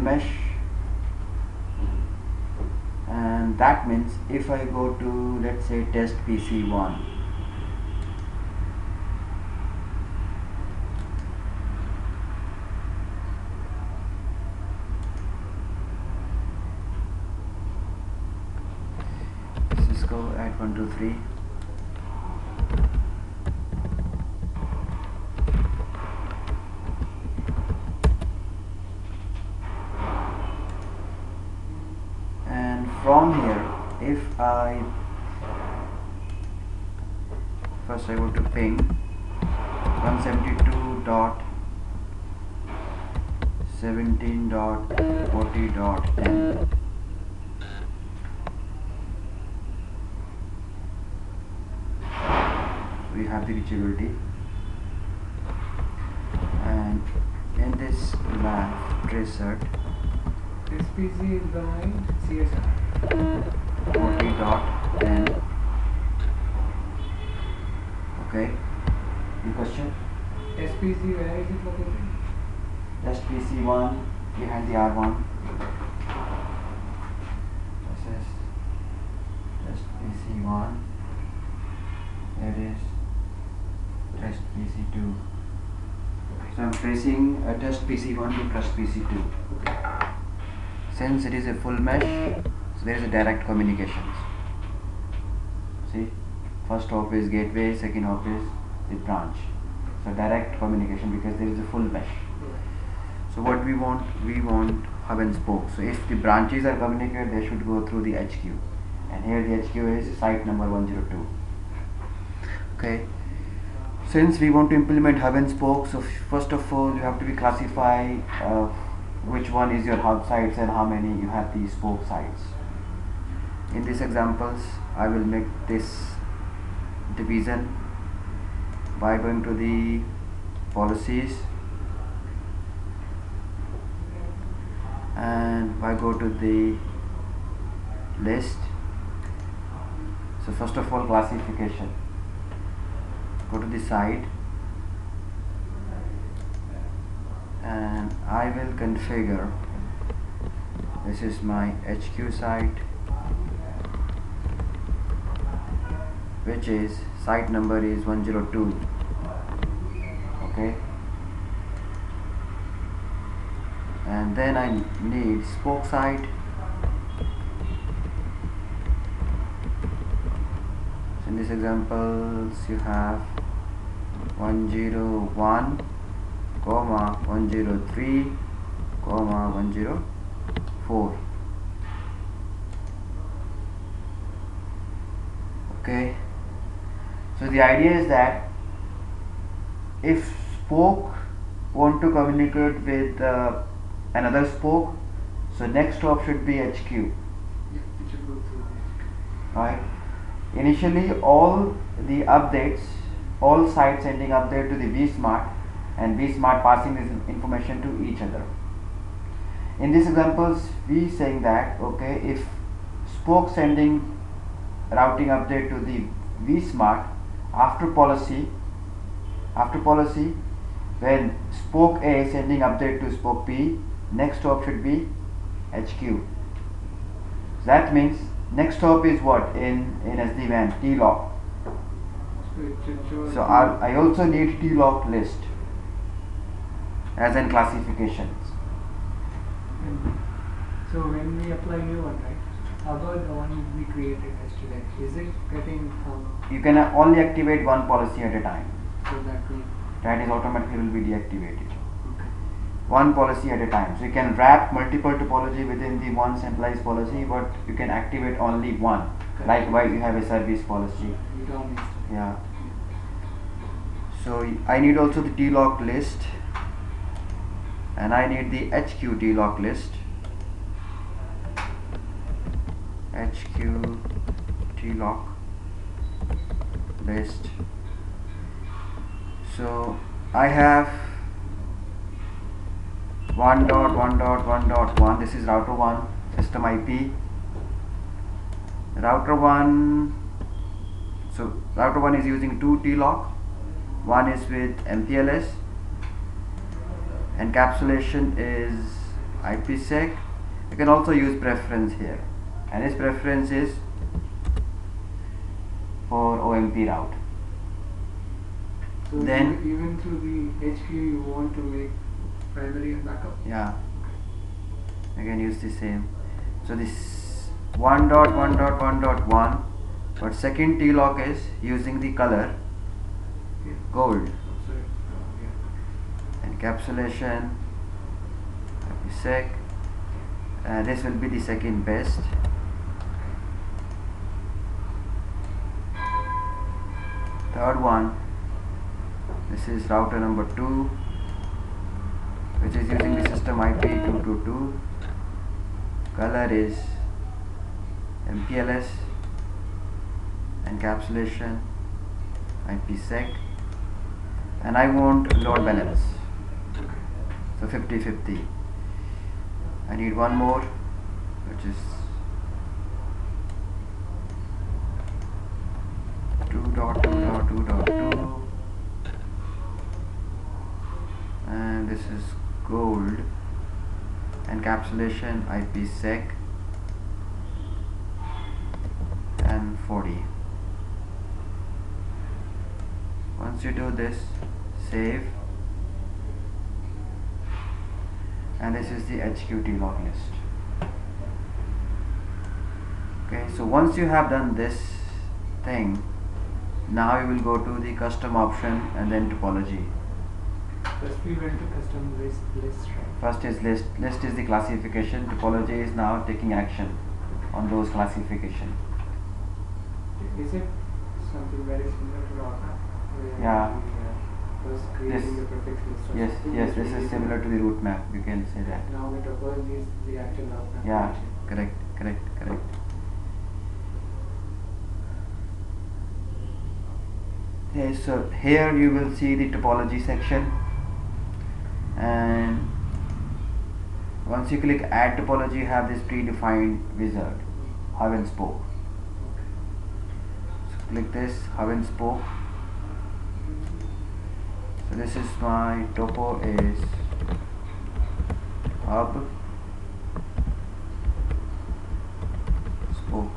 mesh, and that means if I go to, let's say, test PC1, Cisco at 123, and from here, if I first I go to ping 172.17.40.10, we have the reachability, and in this lab tracer SPC is behind CSR. 40.10. Okay, any question? SPC, where is it located? Just PC1 behind the R1. This is just PC1. There is test PC2. So I'm tracing a test PC1 to test PC2. Since it is a full mesh, so there is a direct communications. See, first hop is gateway, second hop is the branch. So direct communication because there is a full mesh. So what we want hub and spoke. So if the branches are communicated, they should go through the HQ, and here the HQ is site number 102. Okay. Since we want to implement hub and spoke, so first of all you have to be classify which one is your hub sites and how many you have the spoke sites. In these examples, I will make this division by going to the policies, and I go to the list. So first of all, classification. Go to the site, and I will configure. This is my HQ site, which is site number is 102. Okay, and then I need spoke site. So in these examples you have 101, 103, 104. Okay, so the idea is that if spoke want to communicate with another spoke, so next stop should be HQ. Yeah, it should go through there. Right, initially all the updates, all sites sending update to the vSmart, and vSmart passing this information to each other. In these examples we saying that, okay, if spoke sending routing update to the vSmart, after policy, when spoke A sending update to spoke B, next stop should be HQ. That means next stop is what in sdwan? T-lock. So it should show. So I also need T-lock list as in classifications. So when we apply new one, right? How about the one we created yesterday? Is it getting You can only activate one policy at a time. so That is automatically will be deactivated. okay. One policy at a time. So you can wrap multiple topology within the one centralized policy, but you can activate only one. Okay. Likewise, you have a service policy. You don't need to. Yeah. So I need also the T-lock list, and I need the HQ T-lock list. HQ T-lock list. So I have 1.1.1.1. This is router 1 system IP. Router 1. So router 1 is using 2 T-lock. One is with MPLS. Encapsulation is IPsec. You can also use preference here, and this preference is for OMP route. So Then even through the HQ you want to make primary and backup? yeah, I can use the same. So this 1.1.1.1, but second T-lock is using the color gold. Sorry. Encapsulation, IPsec, and this will be the second best. Third one, this is router number 2, which is using the system IP222. Color is MPLS, encapsulation, IPsec, and I want load balance, so 50-50. I need one more, which is 2.2.2.2, and this is gold, encapsulation, IPsec, and 40. Once you do this, save, and this is the HQT log list. Okay, so once you have done this thing, now you will go to the custom option and then topology. First we went to custom list, right? First is list. List is the classification. Topology is now taking action on those classification. Is it something very similar to route? Yeah. First creating the prefix list. Or Yes, something yes, which this will is be similar to the route map. You can say that. Now the topology is the actual route map. Yeah, correct. Okay, so here you will see the topology section, and once you click add topology, you have this predefined wizard, hub and spoke. So click this hub and spoke. So this is my topo is hub spoke.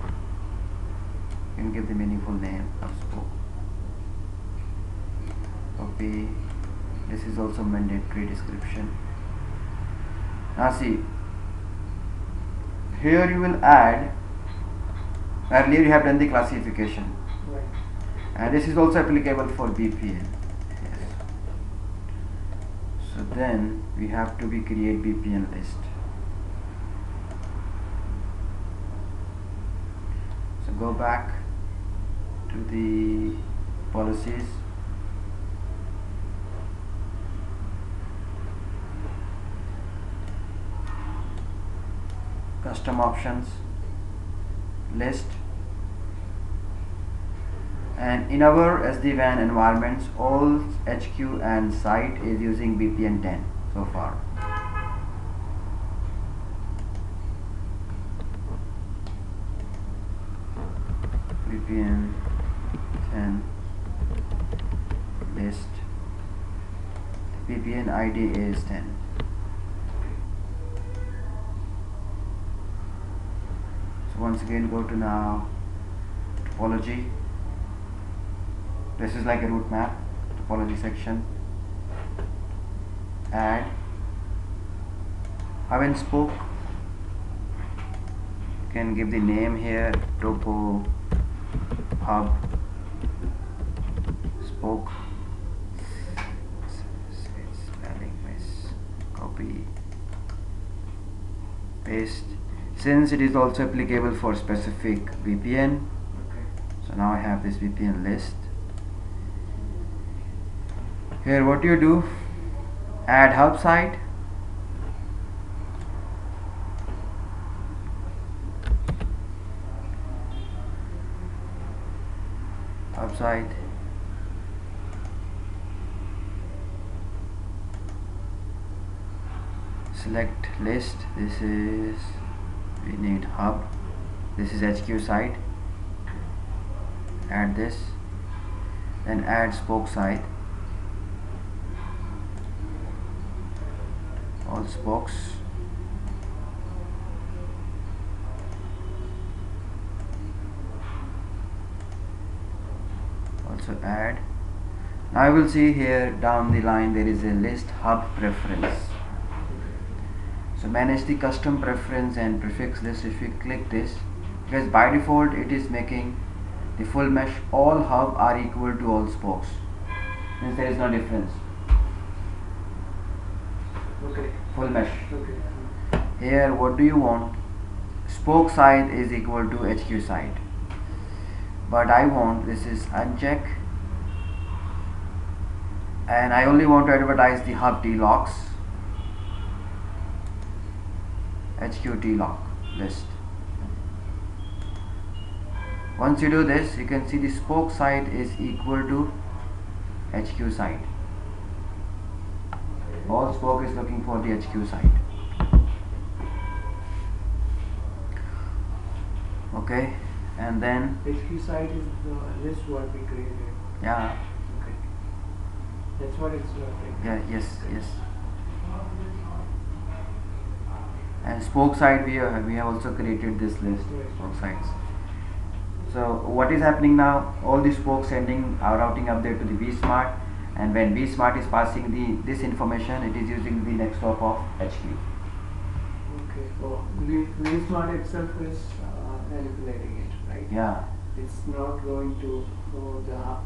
You can give the meaningful name of spoke. Copy. This is also mandatory description. Now see, here you will add, earlier you have done the classification, Right. and this is also applicable for BPN. Yes. So then we have to create BPN list. So go back to the policies, custom options, list, and in our sdwan environments all HQ and site is using BPN 10 so far. BPN 10 list, BPN ID is 10. So once again go to now topology. This is like a route map, topology section. Add hub and spoke. You can give the name here, topo hub spoke. Spelling miss. Copy, paste. Since it is also applicable for specific VPN, Okay. so now I have this VPN list. Here what you do, add hub site, select list. This is, we need hub, this is HQ site, add this, then add spoke site, all spokes, also add. Now you will see here down the line there is a list hub preference. So manage the custom preference and prefix list. If you click this, because by default it is making the full mesh all hub are equal to all spokes, means there is no difference. Okay. Full mesh. Okay. Here what do you want? Spoke side is equal to HQ side, but I want this is uncheck, and I only want to advertise the hub T locks, HQ T lock list. Once you do this, you can see the spoke side is equal to HQ side. All spoke is looking for the HQ side. Okay, and then HQ side is the list what we created. yeah, Okay. That's what it's like. yeah, yes, yes. And spoke side we have also created this list, spoke sides. So what is happening now? All the spokes sending our routing update to the vSmart, and when vSmart is passing this information, it is using the next hop of HQ. Okay. So vSmart itself is manipulating it, right? Yeah, It's not going to the hub,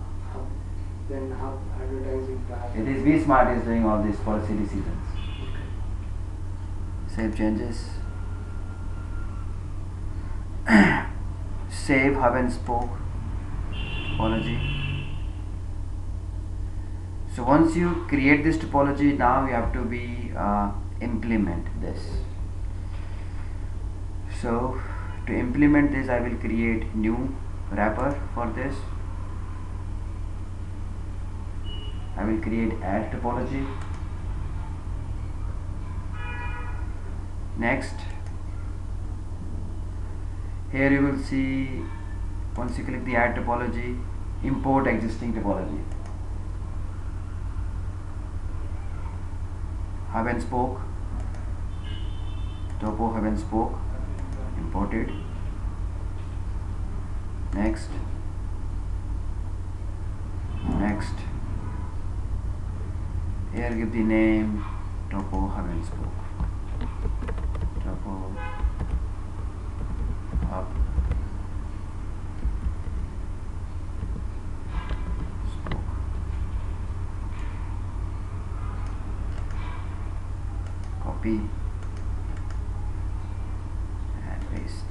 then hub advertising back. it is vSmart is doing all these policy decisions. Okay. Save changes. Save hub and spoke topology. So once you create this topology, now you have to be implement this. So to implement this, I will create new wrapper for this. I will create add topology. Next, here you will see, once you click the add topology, import existing topology. Hub and spoke, topo hub and spoke, imported. Next, next. Here give the name topo hub and spoke. Topo hub spoke. Copy and paste.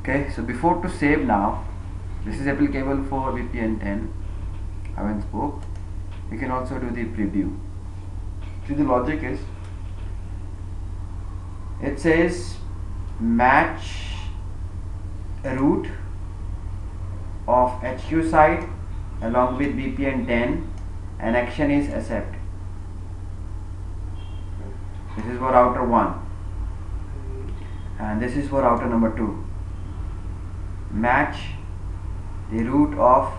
Okay, so before to save now, this is applicable for VPN 10 hub and spoke. You can also do the preview. See, the logic is, it says match a route of HQ side along with VPN 10 and action is accept. This is for router 1 and this is for router number 2. Match the route of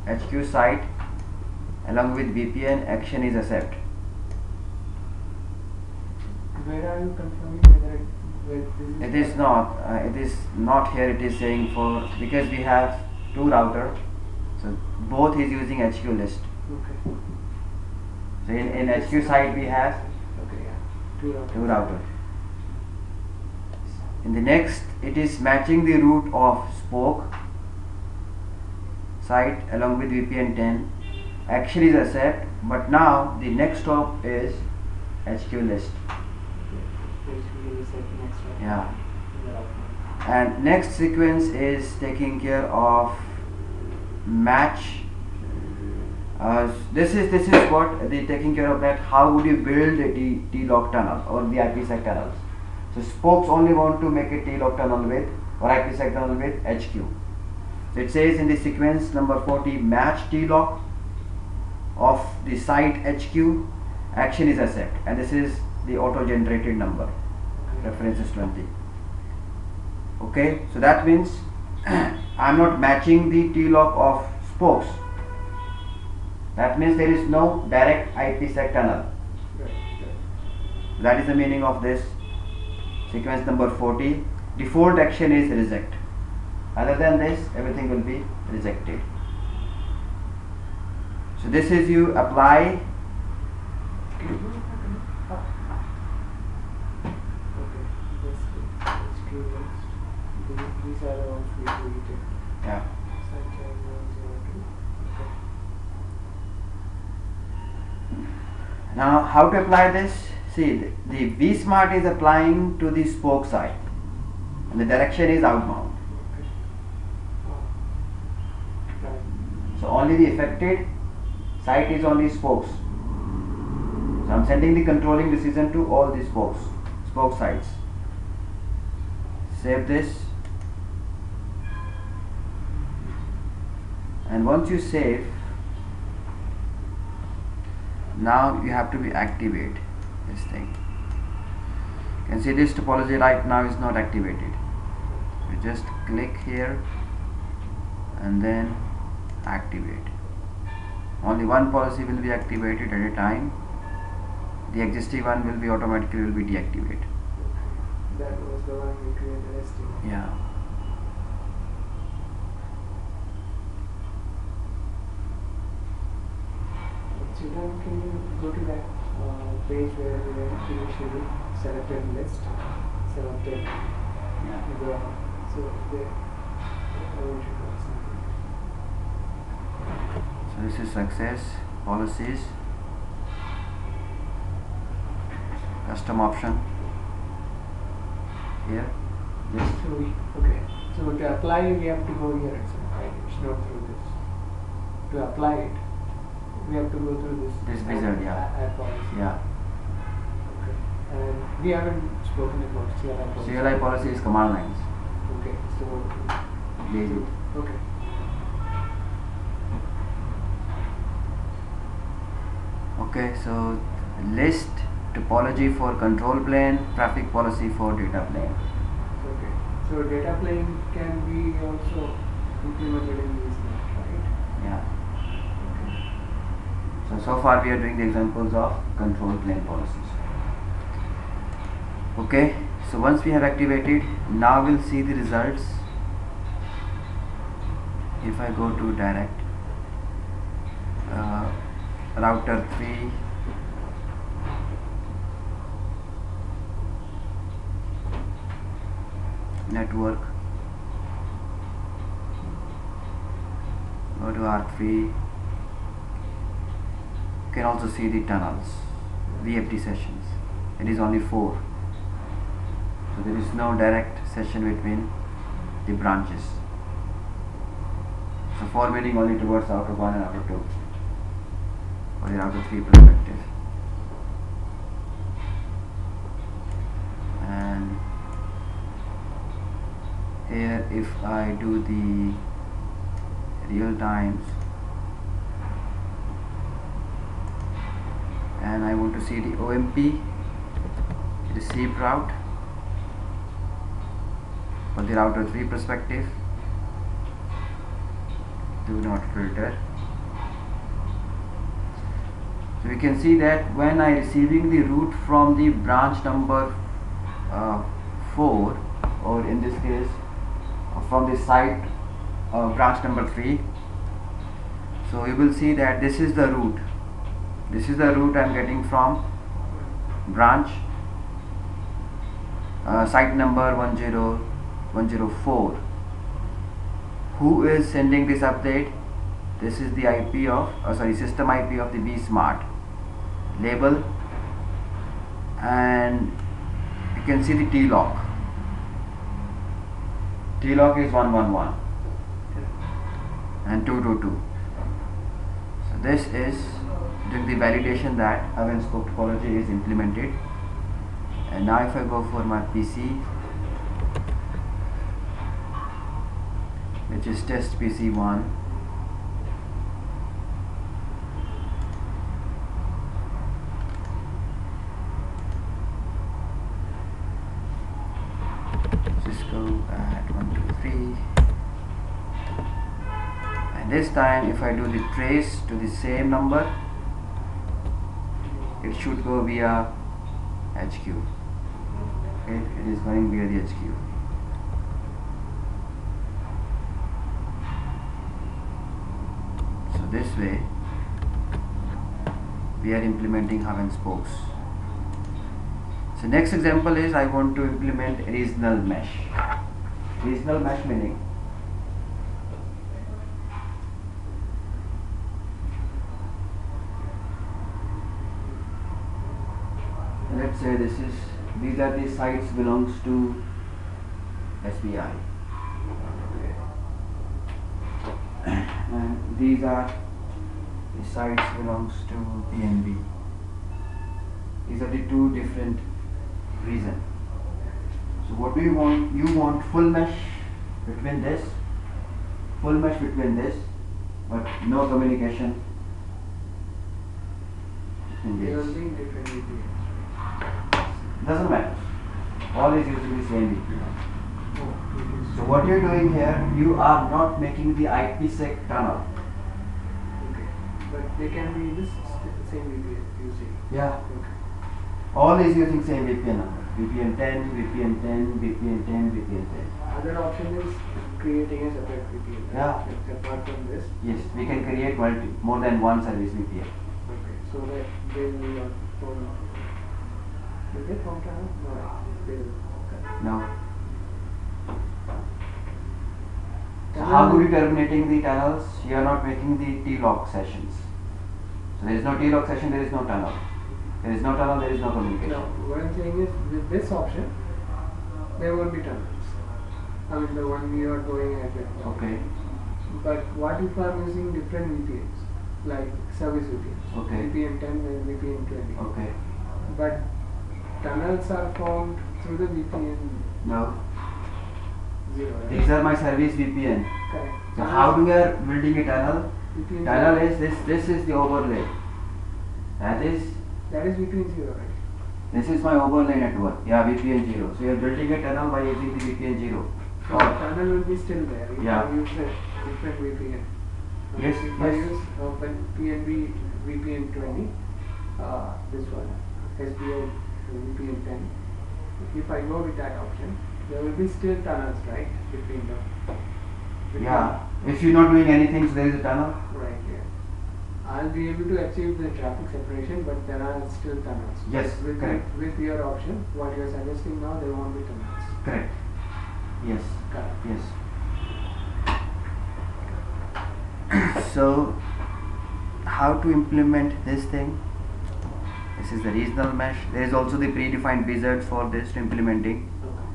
HQ site along with VPN, action is accept. Where are you confirming whether It is not here. It is saying for, because we have two router, so both is using HQ list. Okay. So in HQ site we have Okay, yeah. Two router. In the next, it is matching the route of spoke site along with VPN 10. Action is accept, but now the next stop is HQ list. Yeah. And next sequence is taking care of match. This is what the taking care of that. How would you build a T-lock tunnel or the IPsec tunnels? So spokes only want to make a T-lock tunnel with or IPsec tunnel with HQ. So it says in the sequence number 40, match T-lock of the site HQ, action is accept, and this is the auto-generated number. Reference is 20. Okay, so that means I am not matching the T-lock of spokes. That means there is no direct IPsec tunnel. That is the meaning of this sequence number 40. Default action is reject. Other than this, everything will be rejected. So this is you apply. Okay, these are the ones we created. Yeah. Centralize 102. Okay. Now, how to apply this? See, the V smart is applying to the spoke side, and the direction is outbound. Okay. Right. So only the affected site is on the spokes. So I'm sending the controlling decision to all the spoke sides. Save this. And once you save, now you have to be activate this thing. You can see this topology right now is not activated. You just click here and then activate. Only one policy will be activated at a time. The existing one will be automatically deactivated. That was the one we created yesterday. Yeah. So then can you go to that page where we have initially selected list, selected the, so there, we should do something. So this is success, policies, custom option. Here, this. So we, okay, so to apply we have to go here itself, right? It's not through this. To apply it, we have to go through this wizard, yeah. add policy. Yeah. Okay. And we haven't spoken about CLI policy. CLI policy is command lines. Okay, so Basic. okay. Okay, so list topology for control plane, traffic policy for data plane. Okay. So data plane can be also implemented in this net, right? Yeah. Okay. So far we are doing the examples of control plane policies. Okay, so once we have activated, now we'll see the results. If I go to direct, router 3, network, go to R3, you can also see the tunnels, VFD sessions. It is only 4, so there is no direct session between the branches. So forwarding only towards router 1 and router 2 or the router 3 perspective. And here if I do the real times and I want to see the OMP received route for the router 3 perspective, do not filter. So we can see that when I receiving the route from the branch number 4, or in this case from the site branch number 3, so you will see that this is the route. This is the route I am getting from branch site number 10104. Who is sending this update? This is the IP of system IP of the B Smart label, and you can see the T-lock. T-lock is 111 and 222. So this is doing the validation that our scope topology is implemented. And now if I go for my PC, which is test PC1, Cisco at 123, and this time if I do the trace to the same number, it should go via HQ. Okay, it is going via the HQ. So this way we are implementing hub and spokes. So next example is I want to implement regional mesh. Regional mesh meaning let's say these are the sites belongs to SBI and these are the sites belongs to PNB. These are the two different regions. So what do you want? You want full mesh between this, full mesh between this, but no communication between They are these. being different VPNs. Doesn't matter. All is usually same VPN. Oh, it is. So what you're doing here, you are not making the IPsec tunnel. Okay. But they can be this same VPN you say. Yeah. Okay. All is using same VPN number. VPN 10, VPN 10, VPN 10, VPN 10. Other option is creating a separate VPN. Right? Yeah. Apart from this. Yes, we can create more than one service VPN. Okay. So that they will not form. Will they form tunnel? No. They will. Okay. No. So how do you terminating the tunnels? You are not making the T-lock sessions. So there is no T-lock session, there is no tunnel. There is no tunnel, there is no communication. Now, what I'm saying is, with this option, there won't be tunnels. I mean, the one we are going ahead with. Okay. But what if I'm using different VPNs, like service VPNs? Okay. VPN 10 and VPN 20. Okay. But tunnels are formed through the VPN No. 0. Right? These are my service VPN. Correct. So how do we are building a tunnel? VPN Tunnel 0. is this is the overlay. That is VPN 0, right? this is my overlay network. Yeah, VPN 0. So you are building a tunnel by using the VPN 0. So the tunnel will be still there if Yeah. I use a different VPN. Yes, If I yes. use PNB VPN 20, this one, SBI VPN 10, if I go with that option, there will be still tunnels, right, between them. Yeah. If you're not doing anything, so there is a tunnel. Right, yeah. I'll be able to achieve the traffic separation, but there are still tunnels. Yes, With, correct. with your option, what you're suggesting now, there won't be tunnels. Correct. Yes. Correct. Yes. So how to implement this thing? This is the regional mesh. There is also the predefined wizard for this implementing. Okay.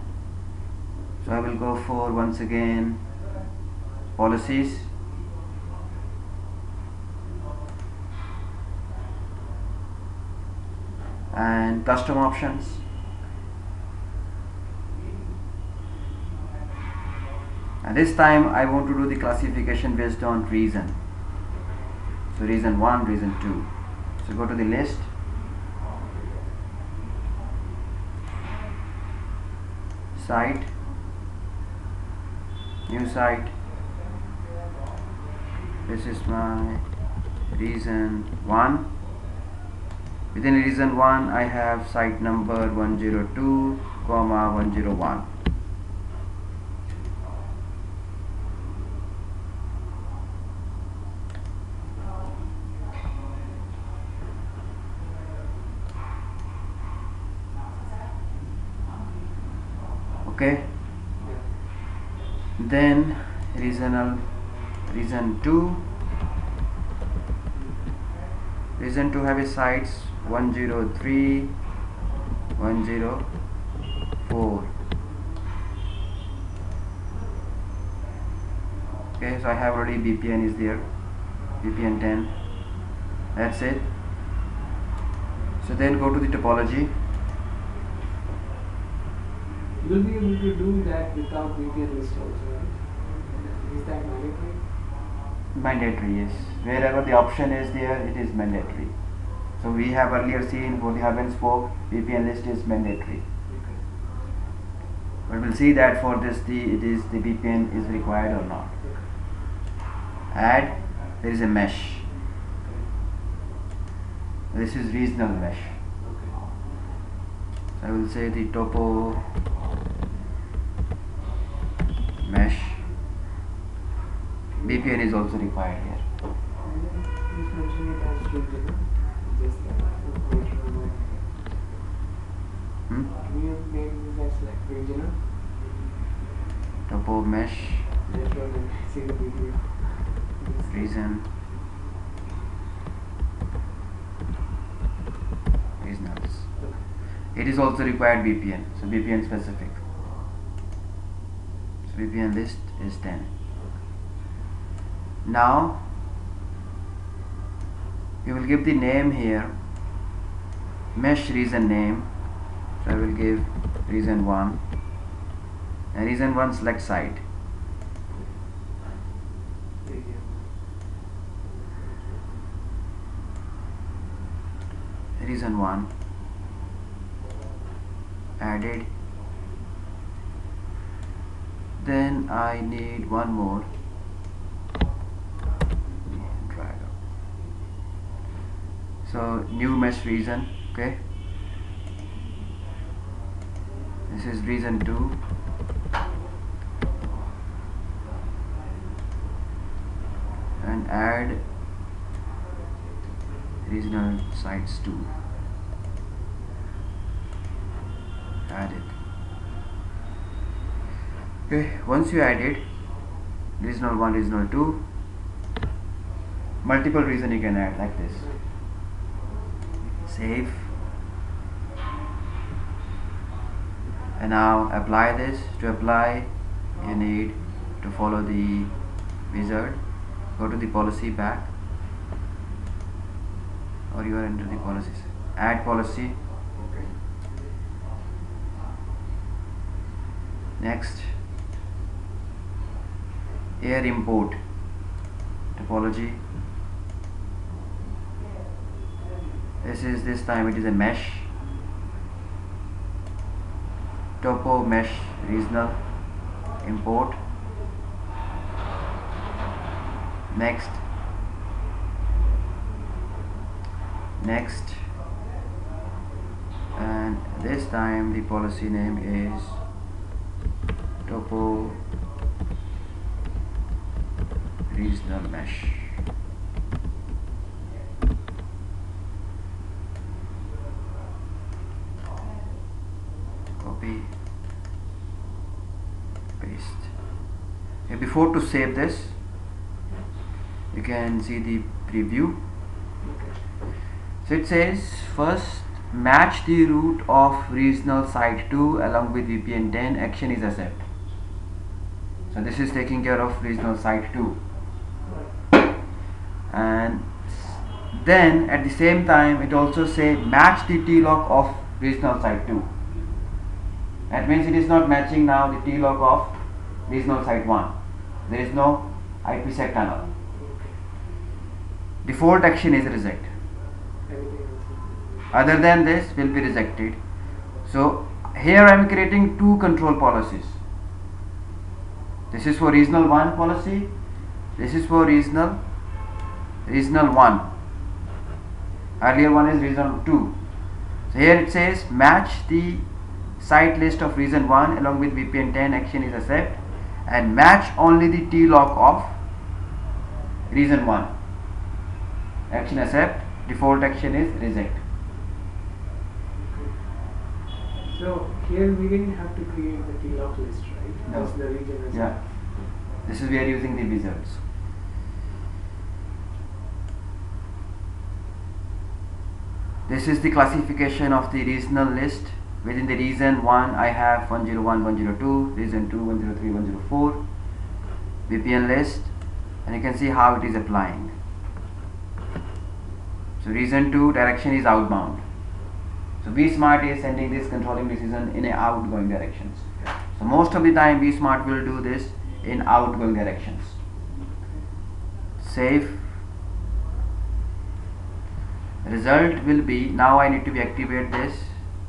So I will go for once again policies. And custom options. And this time I want to do the classification based on region. So region 1, region 2. So go to the list. Site. New site. This is my region 1. Within region 1 I have site number 102, 101. Okay. Then region 2. Region 2 have a sites 103, 104. Okay, so I have already VPN is there, VPN 10. That's it. So then go to the topology. You will be able to do that without VPN list also, right? Is that mandatory? Mandatory, yes. Wherever the option is there, it is mandatory. So we have earlier seen for the hub and spoke, VPN list is mandatory. Okay. But we'll see that for this the VPN is required or not. Okay. Add, there is a mesh. This is regional mesh. Okay. So I will say the topo mesh. VPN is also required here. mention it as regional? Just later on. Can you name this as like regional? Topo mesh Later on, we'll see the video. regionals. It is also required VPN, so VPN specific. So VPN list is 10. Now you will give the name here, mesh region name. So I will give region 1, and region 1 select site. Region 1 added. Then I need one more. Drag up. So new mesh region. Okay, this is region 2. And add regional sites 2. Add it. Okay, once you add it, regional 1, regional 2, multiple region you can add like this. Save. And now apply this. To apply, you need to follow the wizard. Go to the policy back, or you are into the policies. Add policy. Next, air import topology. This time it is a mesh. Topo mesh regional import. Next, and this time the policy name is Topo regional mesh. Copy, paste. Okay, before to save this, you can see the preview. So it says first match the route of regional site 2 along with VPN 10, action is accept. So this is taking care of regional site 2, and then at the same time it also say match the T-log of regional site 2. That means it is not matching now the T-log of regional site 1. There is no IPsec tunnel. Default action is reject. Other than this will be rejected. So here I am creating two control policies. This is for regional 1 policy. This is for regional 1. Earlier one is regional 2. So here it says match the site list of region 1 along with VPN 10, action is accept, and match only the T-log of region 1. Action accept, default action is reject. So here we didn't have to create the T-log list, right? No. That's the region as Yeah. This is we are using the wizards. This is the classification of the regional list. Within the region 1 I have 101, 102, region 2, 103, 104, VPN list, and you can see how it is applying. So region 2 direction is outbound. So vSmart is sending this controlling decision in a outgoing directions. So most of the time vSmart will do this in outgoing directions. Save. Result will be, now I need to activate this,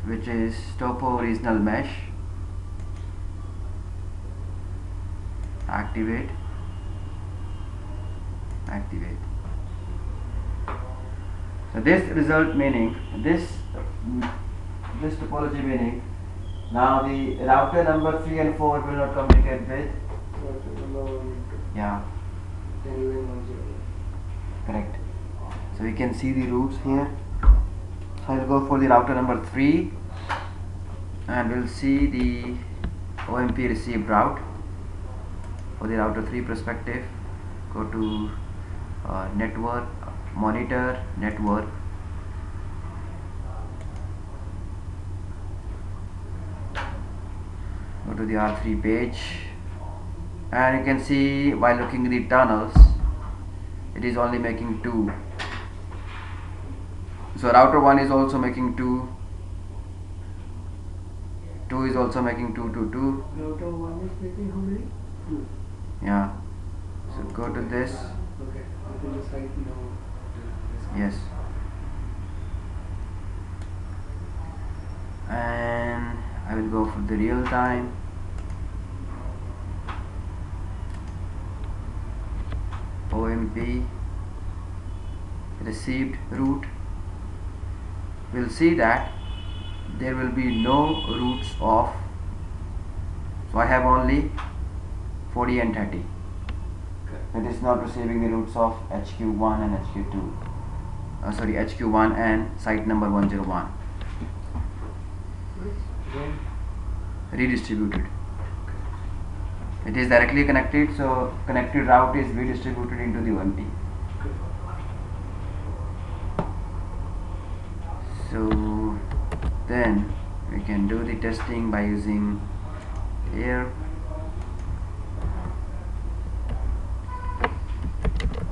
which is Topo regional mesh. Activate. So this result meaning this topology meaning now the router number 3 and 4 will not communicate with number 1 and 2. Yeah, Then even 1 0. correct. So we can see the routes here. So I'll go for the router number 3 and we'll see the OMP received route. For the router 3 perspective, go to network, monitor, network. Go to the R3 page and you can see while looking at the tunnels, it is only making 2. So router 1 is also making 2. 2 is also making 2, 2, 2. Router 1 is making how many? 2. Yeah. So go to this. Okay. Open the site now. Yes. And I will go for the real time. OMP received route. We'll see that there will be no routes of, so I have only 40 and 30. It is not receiving the routes of HQ1 and HQ2. Sorry, HQ1 and site number 101. Redistributed. It is directly connected, so connected route is redistributed into the OMP. So then we can do the testing by using here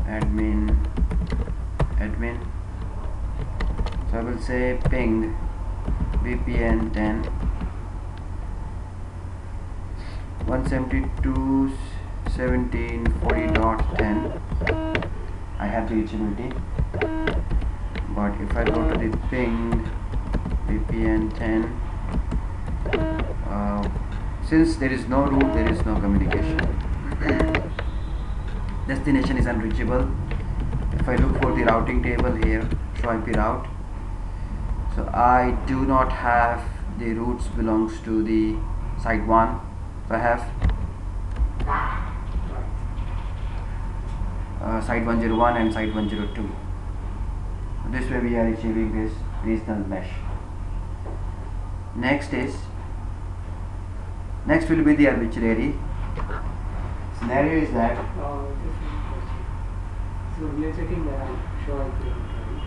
admin. So I will say ping VPN 10 172.17.40.10. I have the reachability, but if I go to the ping VPN 10, since there is no route, there is no communication. Destination is unreachable. If I look for the routing table here, show IP route, so I do not have the routes belongs to the site 1. So I have site 101 and site 102. So this way we are achieving this regional mesh. Next will be the arbitrary scenario. Is that Just one question. So we are checking the show IP route, right?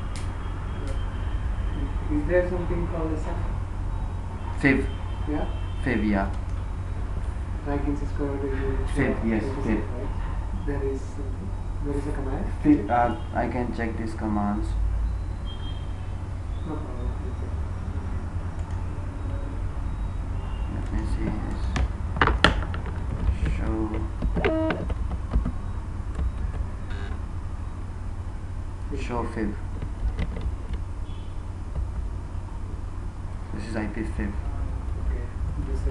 Is there something called a FIV? Yeah. FIV, yeah. Like in Cisco, FIV, yes, FIV. Right? There is something. There is a command. FIV, I can check these commands. No problem. Let me see this. Show FIV. This is IP FIV. Okay. This is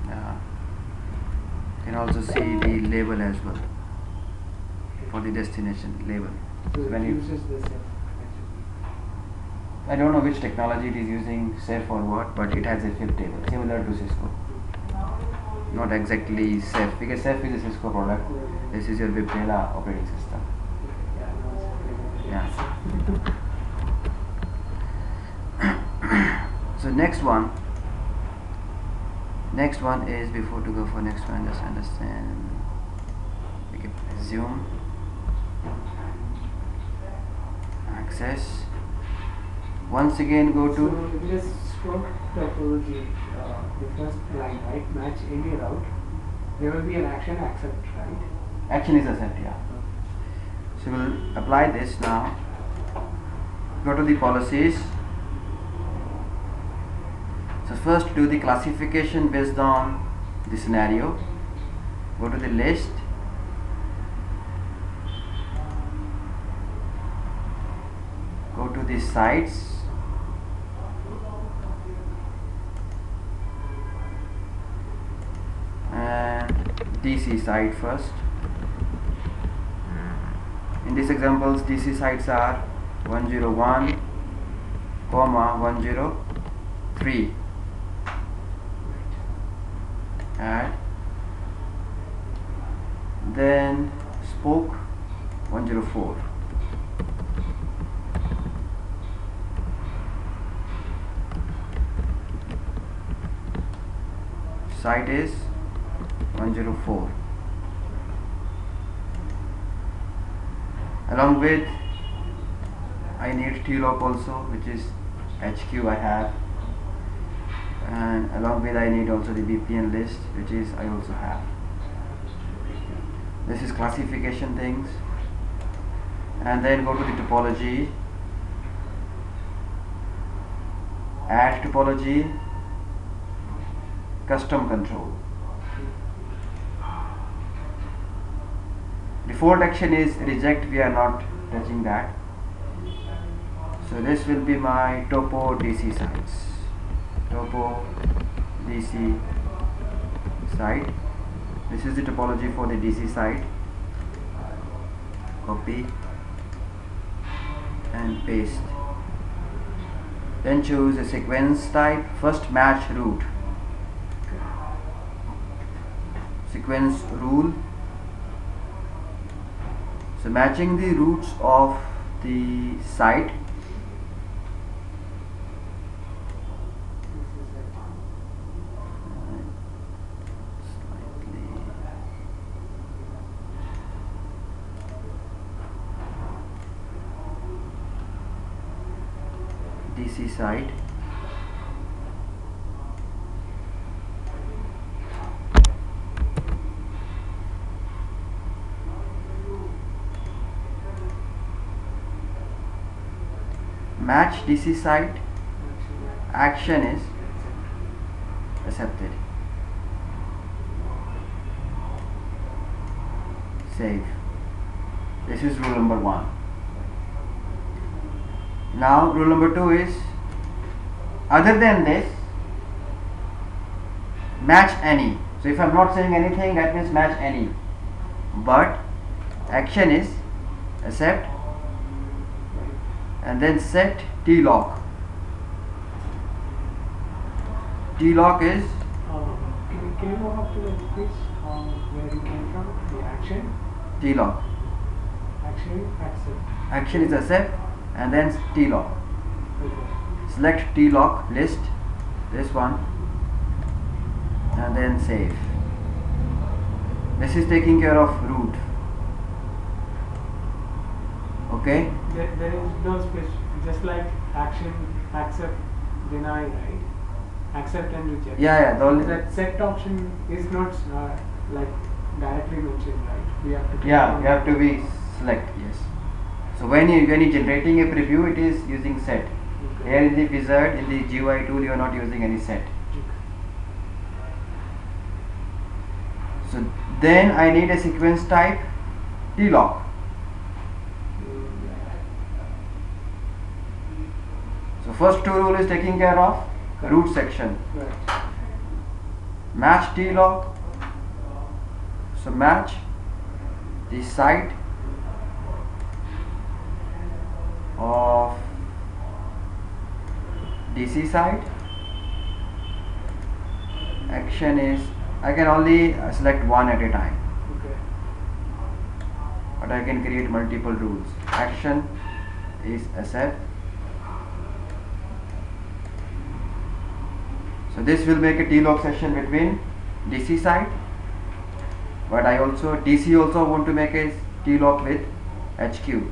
Yeah. You can also see the label as well for the destination label. So When it you, uses the set actually. I don't know which technology it is using, Ceph or what, but it has a FIV table similar to Cisco. Not exactly Ceph, because Ceph is a Cisco product. This is your Viptela operating system. Yeah. So next one is, before to go for next one, just understand. Okay, zoom, access. Once again go to. So if you just stroke topology, the first line, right? Match any route. There will be an action accept, right? Action is accept, yeah. So we'll apply this now. Go to the policies. So first do the classification based on the scenario. Go to the list. Go to the sites. And DC site first. In these examples, DC sites are 101, 103. Add. Then spoke 104. site is 104. Along with I need T-lock also, which is HQ I have, and along with I need also the BPN list, which is I also have. This is classification things, and then go to the topology, add topology, custom control. Default action is reject, we are not touching that. So this will be my topo DC sites. Topo DC site. This is the topology for the DC site. Copy and paste. Then choose a sequence type. First match root. Sequence rule. So matching the roots of the site. DC site. Match DC site. Action is accepted. Save. This is rule number 1. Now rule number 2 is, other than this, match any. So if I am not saying anything, that means match any. But action is accept and then set T-lock. T-lock is can you go up to the page where you came from? The action. T-lock. Action accept. Action is accept and then T-lock. Okay. Select T-lock list, this one, and then save. This is taking care of root. Okay. There is no space, just like action, accept, deny, right? Accept and reject. Yeah. The only That set option is not like directly mentioned, right? We have to. you have to be select. Yes. So when you generating a preview, it is using set. Okay. Here in the wizard, in the GUI tool, you are not using any set. Okay. So then I need a sequence type T-lock. So first two rule is taking care of root section. Right. Match T-lock. So match the site of DC site. Action is, I can only select one at a time, Okay. but I can create multiple rules. Action is accept. So this will make a T-lock session between DC site, but I also DC also want to make a T-lock with HQ.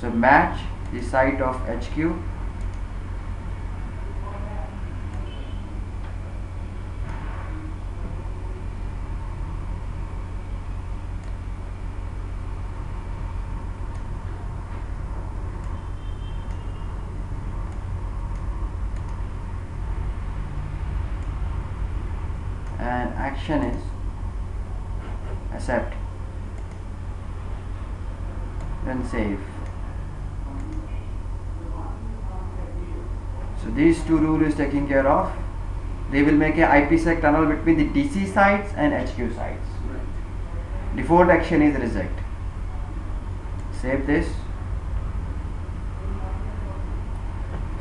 So match the site of HQ. And action is accept, then save. So these two rules is taking care of. They will make a IPsec tunnel between the DC sites and HQ sites. Right. Default action is reject. Save this.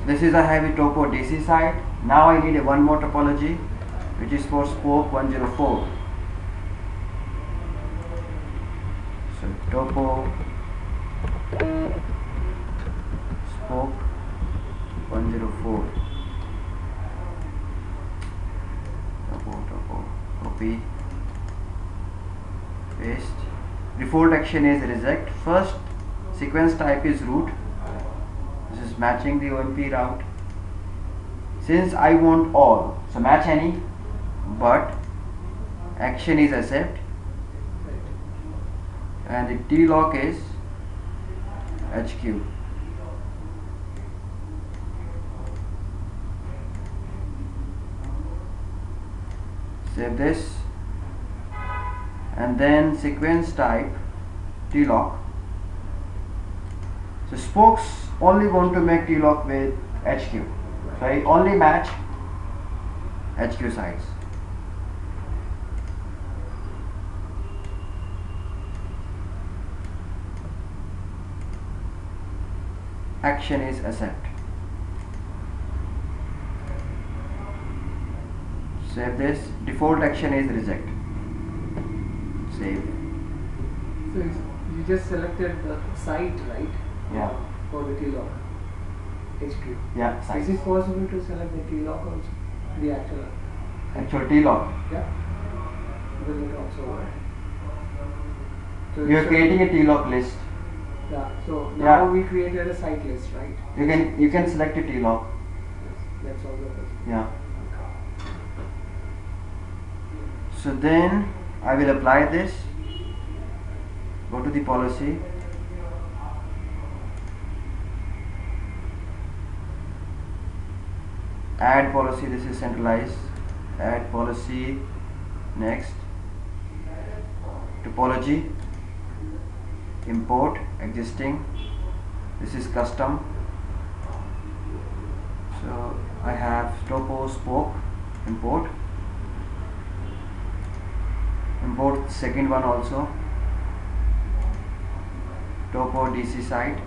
This is I have a topo DC site. Now I need a one more topology, which is for spoke 104. So topo spoke 104. Topo. copy, paste. Default action is reject. First sequence type is root. This is matching the OMP route. Since I want all, so match any, but action is accept, and the T lock is HQ. Save this, and then sequence type T lock. So spokes only want to make T lock with HQ. So I only match HQ sides. Action is accept. Save this. Default action is reject. Save. So you just selected the site, right? Yeah. For the T-lock. HQ. Yeah. Is Sides. it possible to select the T-lock also? The actual T lock. Yeah. Will it also work? So You are it's creating a T lock list. Yeah. So now Yeah. we created a site list, right? You can select a T lock. Yes. That's all the person. Yeah. So then I will apply this. Go to the policy. Add policy. This is centralize. Add policy. Next. Topology. Import existing. This is custom. So I have topo spoke. Import. Import second one also. Topo DC site.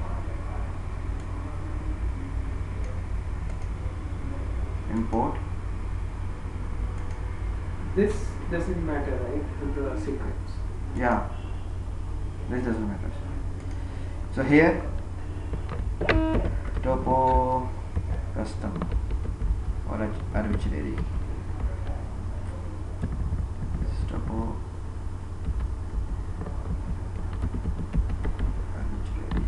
Import. This doesn't matter, right? With the sequence. Yeah, this doesn't matter. So here topo custom or arbitrary. This is topo arbitrary.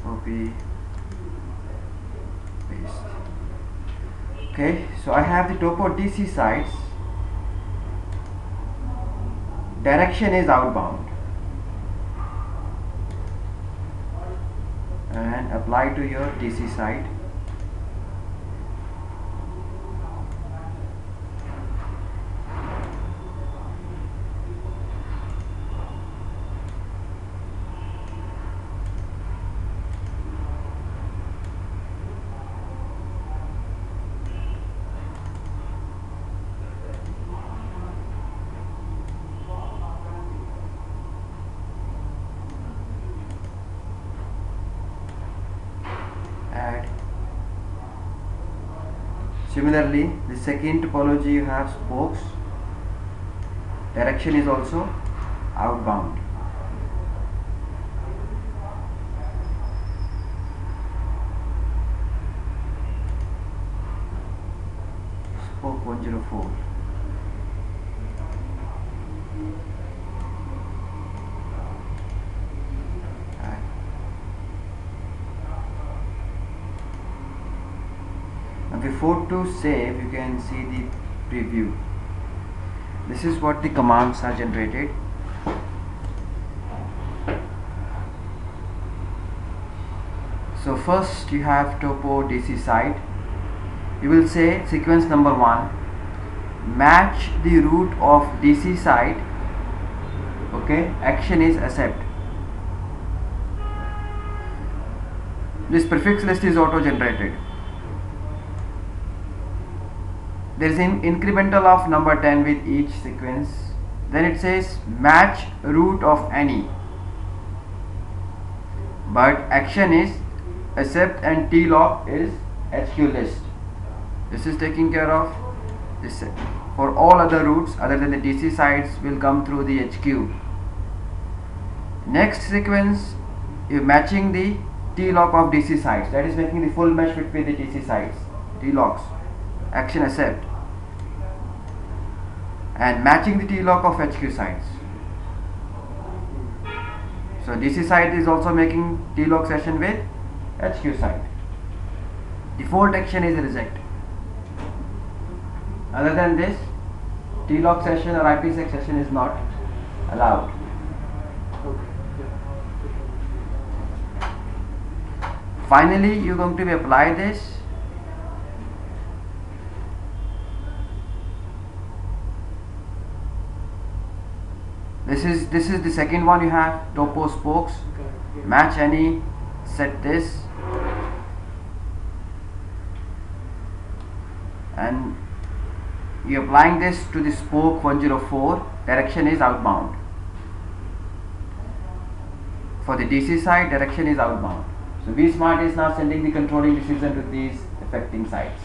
Copy, paste. Okay, so I have the topo DC sites. Direction is outbound, and apply to your DC site. Add. Similarly, the second topology you have spokes. Direction is also outbound. Spoke 104. Now before to save, you can see the preview. This is what the commands are generated. So first you have topo DC site. You will say sequence number 1, match the root of DC site. Okay, action is accept. This prefix list is auto generated. There is an incremental of number 10 with each sequence. Then it says match root of any, but action is accept and T lock is HQ list. This is taking care of this. For all other routes other than the DC sites will come through the HQ. Next sequence, you're matching the T lock of DC sites, that is making the full mesh between the DC sites. T-locks, action accept, and matching the T-lock of HQ sides. So DC side is also making T-lock session with HQ side. Default action is reject. Other than this, T-lock session or IPsec session is not allowed. Finally, you're going to apply this. This is the second one you have, topo spokes. Match any, set this, and you're applying this to the spoke 104. Direction is outbound. For the DC side, direction is outbound. So V-Smart is now sending the controlling decision to these affecting sides,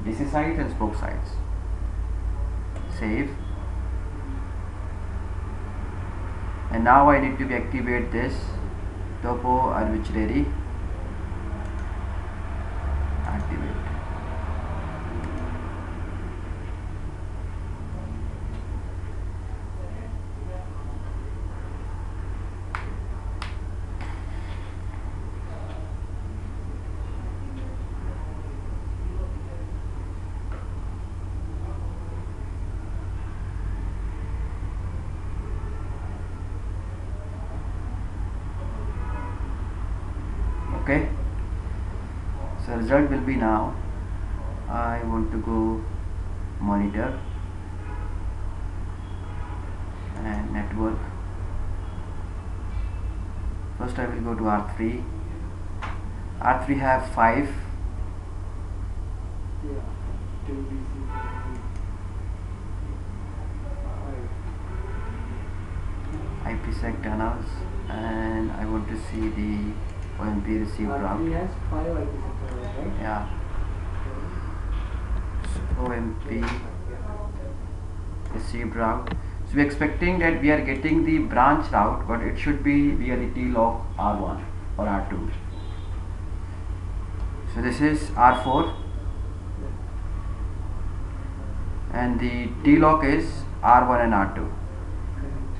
DC sides and spoke sides. Save. And now I need to activate this topo arbitrary. Activate. Okay, so result will be now. I want to go monitor and network. First I will go to R3. R3 have 5. IPsec tunnels, and I want to see the OMP received route. He has 5 IPsec tunnels, right? Yeah. So OMP received route. So we are expecting that we are getting the branch route, but it should be via the T-lock R1 or R2. So this is R4, and the T-lock is R1 and R2. Correct.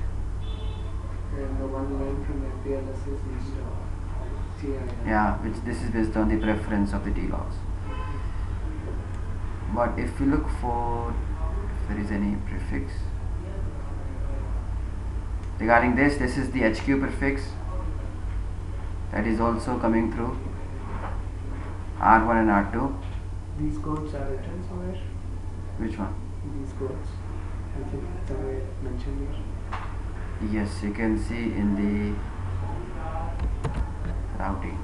And the one line from MPLS is CI. Yeah, which this is based on the preference of the T-locks. But if we look for if there is any prefix regarding this, this is the HQ prefix that is also coming through R1 and R2. These codes are written somewhere? Which one? These codes. I think somewhere mentioned here. Yes, you can see in the routing.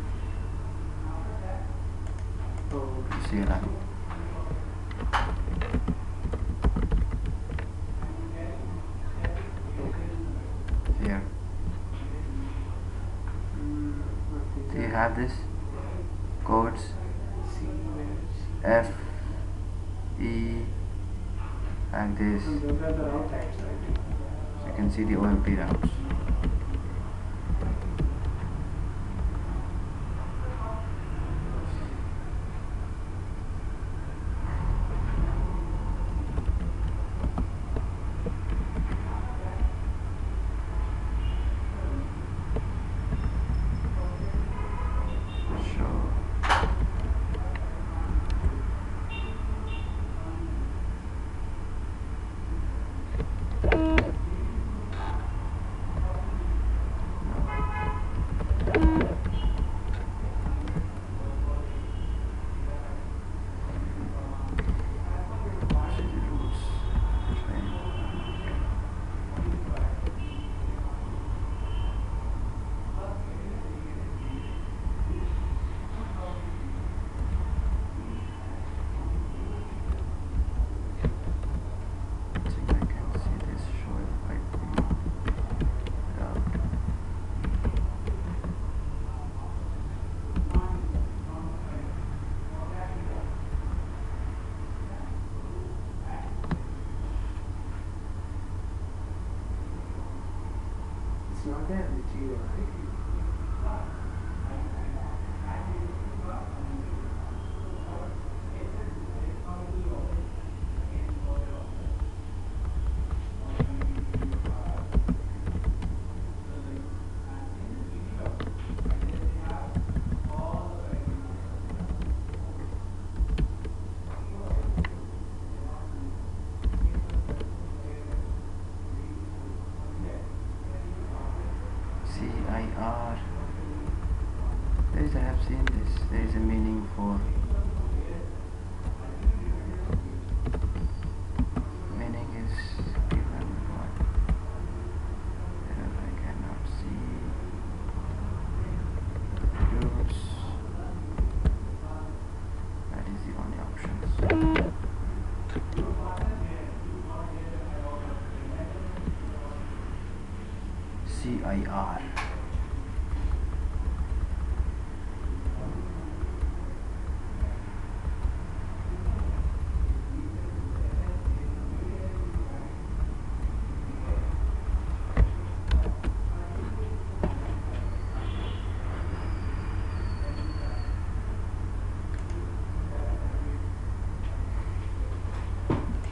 Oh, CLI. Here. Do you have this? Codes F, E, like this. and those are the route types, right? So you can see the OMP routes. It's not there in the GUI. a meaning for meaning is given what I cannot see roots. That is the only options. CIR.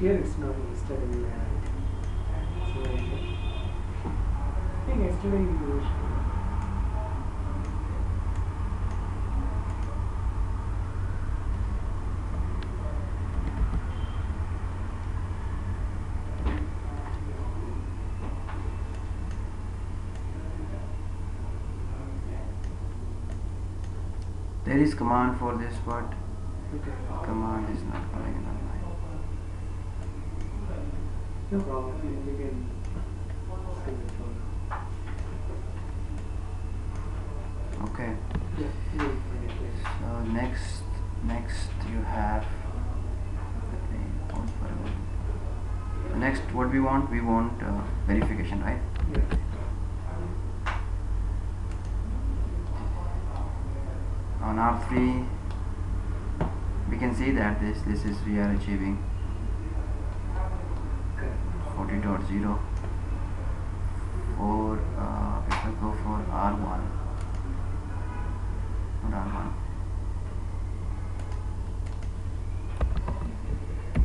Here it's not listed in so I think yesterday you used There is command for this, but okay. command is not coming in online. No problem, you can send it from Okay. yeah, you can find it later. So next you have. Let me pause for a moment. Next, what we want verification, right? Yeah. On R3 we can see that this is we are achieving 40.0 for if I go for R1, not R1,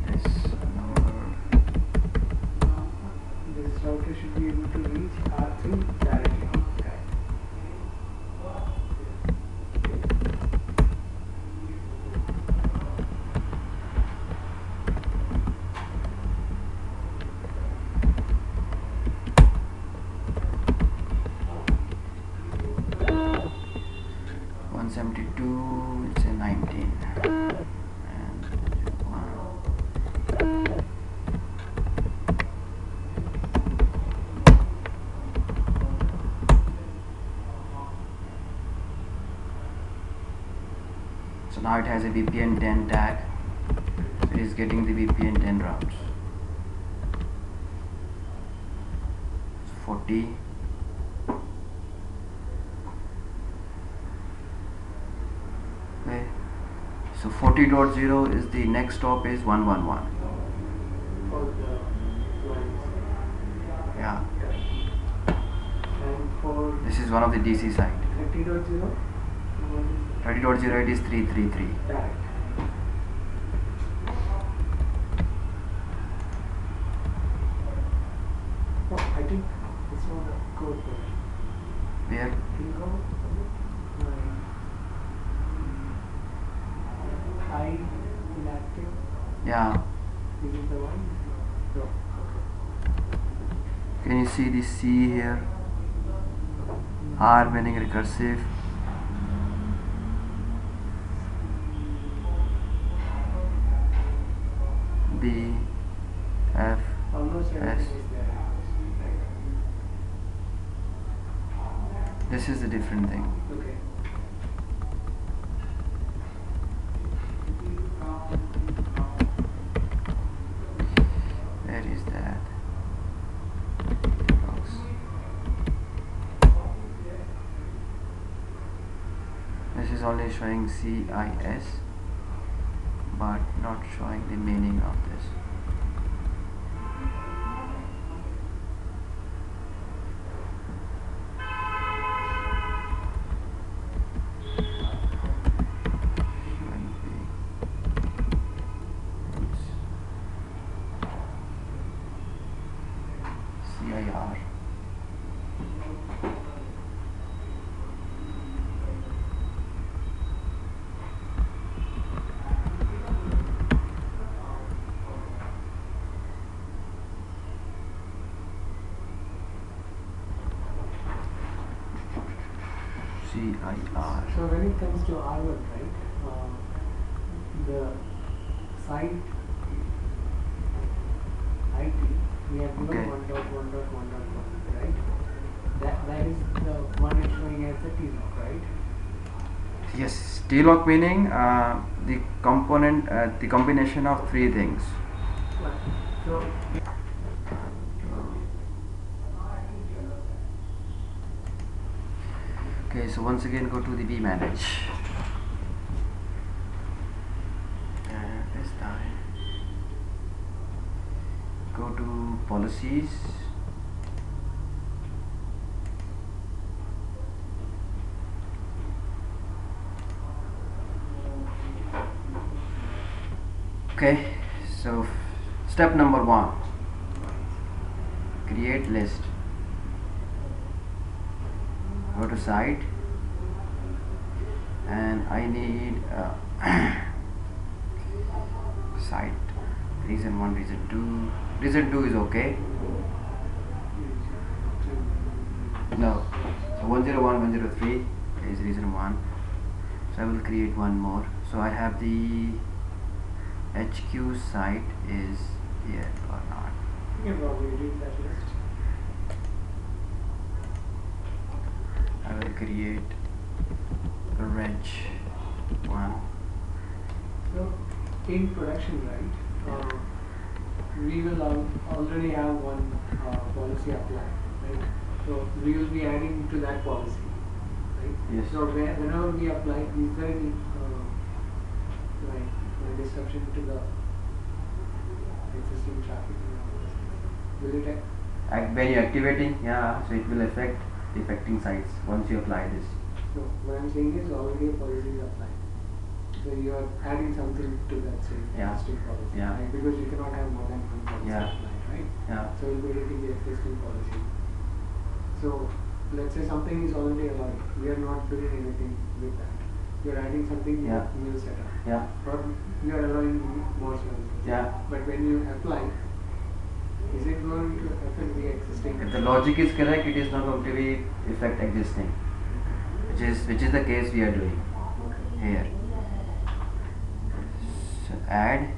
this number, This router should be able to reach R3 directly. Correct. it's a 19 and 1. So now it has a VPN 10 tag, so it is getting the VPN 10 routes. 40. Okay, so 40.0 is the next stop is 111. For the lines. Yeah, And for this is one of the DC site. 30.0, 30.0 it is 333. direct. Oh, I think it's not a code for it. Where? Can you go? I inactive. Yeah. This is the one? No. Okay. Can you see the C here? R meaning recursive. B, F, Almost everything S. is there. This is a different thing. Okay. Where is that? Box. This is only showing CIS, but not showing the meaning of this. Showing the roots. CIR. CIR. So when it comes to R1, right? T-lock meaning the component, the combination of three things. So Okay, so once again go to the vmanage. And this time go to policies. Okay, so step number 1, create list. Go to site, and I need site reason 1, reason 2. Reason 2 is okay. No, so 101, 103 is reason 1. So I will create one more. So I have the HQ site is here or not. you can probably read that list. I will create a reg 1. So in production, right, we will already have one policy applied, right? So we will be adding to that policy, right? Yes. So whenever we apply, is there any like disruption to the existing traffic? Will it? When you're activating, yeah, so it will affect the affecting sites once you apply this. No, what I'm saying is already a policy is applied. So you are adding something to that same Yeah. existing policy, Yeah. right? Because you cannot have more than one policy Yeah. applied, right? Yeah. So you'll be hitting the existing policy. So let's say something is already allowed. We are not doing anything with that. We are adding something Yeah. new setup. Yeah. Or we are allowing more services. Yeah. But when you apply, is it going to affect the existing? If the logic is correct, it is not going to be affect existing, which is the case we are doing here. So add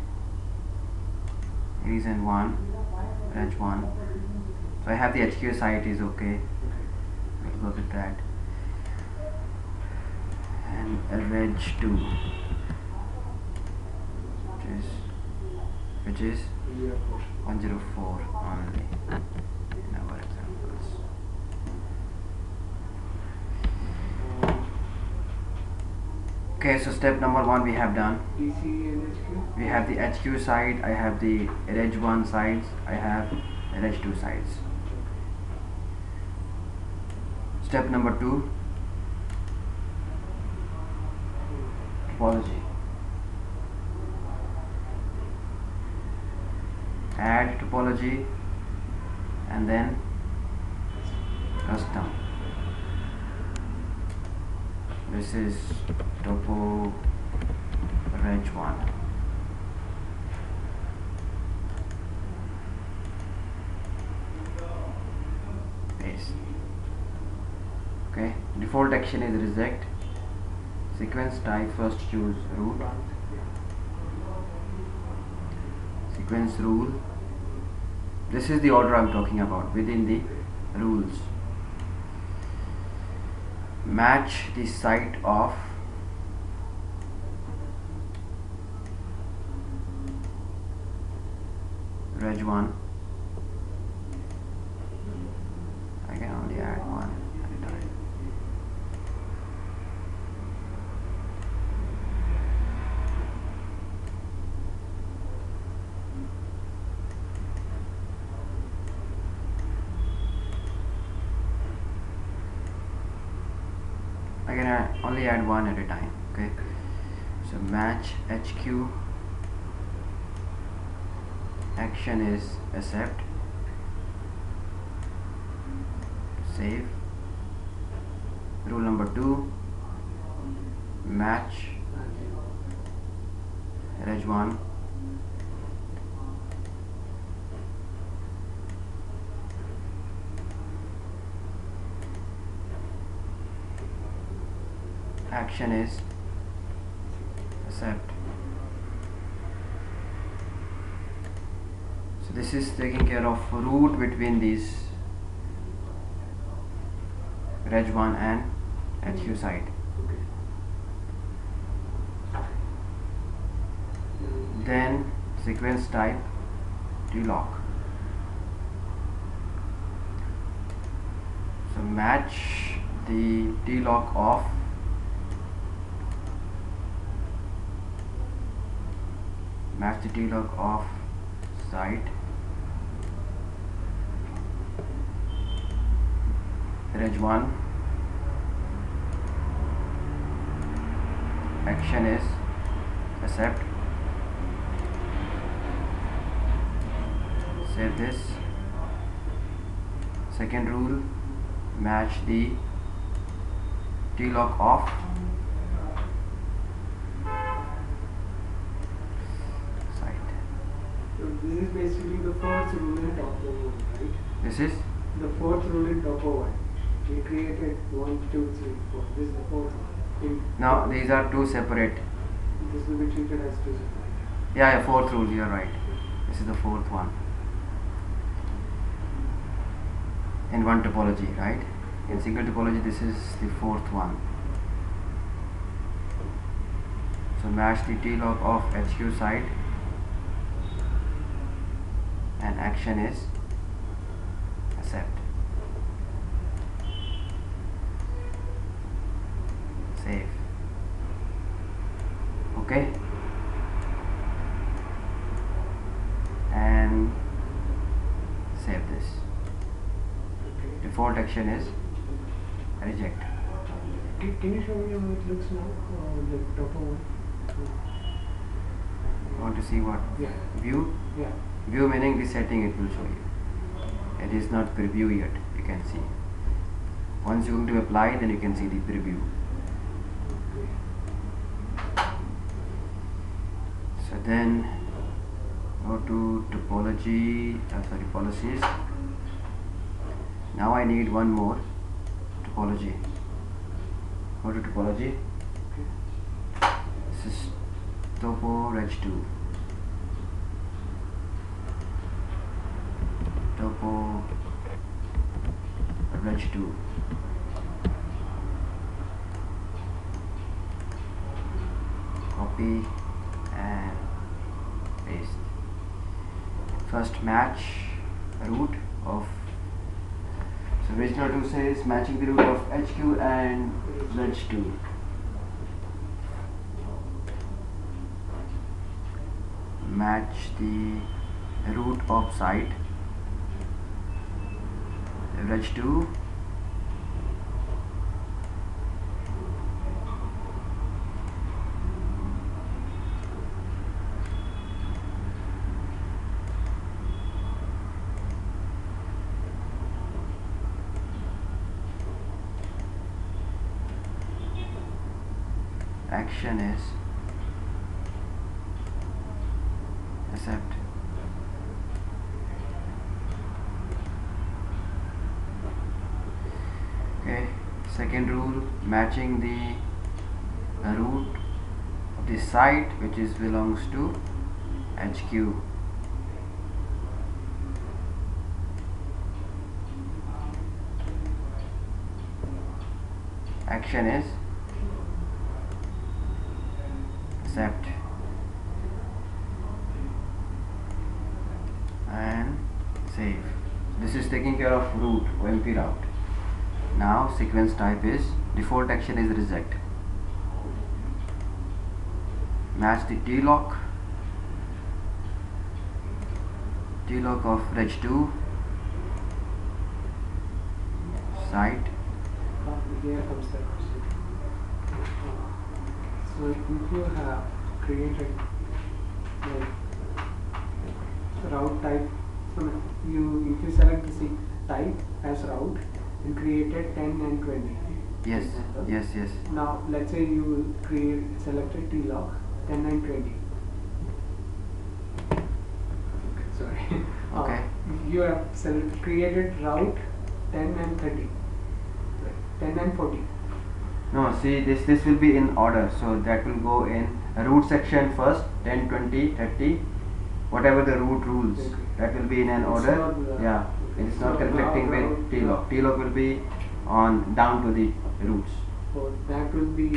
reason 1, reg 1. So I have the HQ site is okay. We'll go with that. And a reg 2, which is Your portion. 104 only in our examples. Okay, so step number 1 we have done. DC and HQ? We have the HQ side, I have the reg 1 sides, I have reg 2 sides. Step number 2, topology. Add topology and then custom. This is topo reg 1. Paste. Okay, default action is reject. Sequence type, first choose root. Sequence rule. This is the order I'm talking about within the rules. Match the site of reg 1. I can only add one at a time. I can only add one at a time. Okay, so match HQ, action is accept, save. Rule number 2, match reg 1, action is accept. So this is taking care of root between these reg 1 and HQ side. Then sequence type T-lock. So match the T-lock of site reg 1. Action is accept. Save this. Second rule, match the T-lock of site. So this is basically the fourth rule in Topo 1, right? This is The fourth rule in Topo 1. We created 1, 2, 3, 4. This is the fourth one. now these are two separate. This will be treated as two separate. Yeah, fourth rule, you are right. This is the fourth one in one topology, right? In single topology, this is the fourth one. So match the T-lock of HQ site, and action is accept. Save. Okay. And save this. Default action is reject. Can you show me how it looks now? The Topo 1? Want to see what? Yeah. View? Yeah. View meaning the setting it will show you. It is not preview yet, you can see. Once you are going to apply, then you can see the preview. So then go to topology, policies. Now I need one more topology. Go to topology. This is Topo Reg 2. Topo Reg 2. Copy and paste. First match root of, so original 2 says matching the root of HQ and Reg 2. Match the root of site Reg 2 . Action is accept. Okay, second rule, matching the root of the site which is belongs to HQ. Action is accept and save. This is taking care of root, OMP route. Now sequence type is, default action is reject. Match the T-lock of Reg 2 site. Here comes the question. So if you have created like route type, so if you select the type as route and created 10 and 20. Yes, example. yes. Now let's say you selected T-lock 10 and 20. Okay, sorry. Okay. You have created route 10 and 30. 10 and 40. No, see this will be in order, so that will go in a root section first, 10, 20, 30, whatever the root rules, Okay. that will be in an order. Yeah, it is not conflicting with T-lock. T-lock will be on down to the roots. So that will be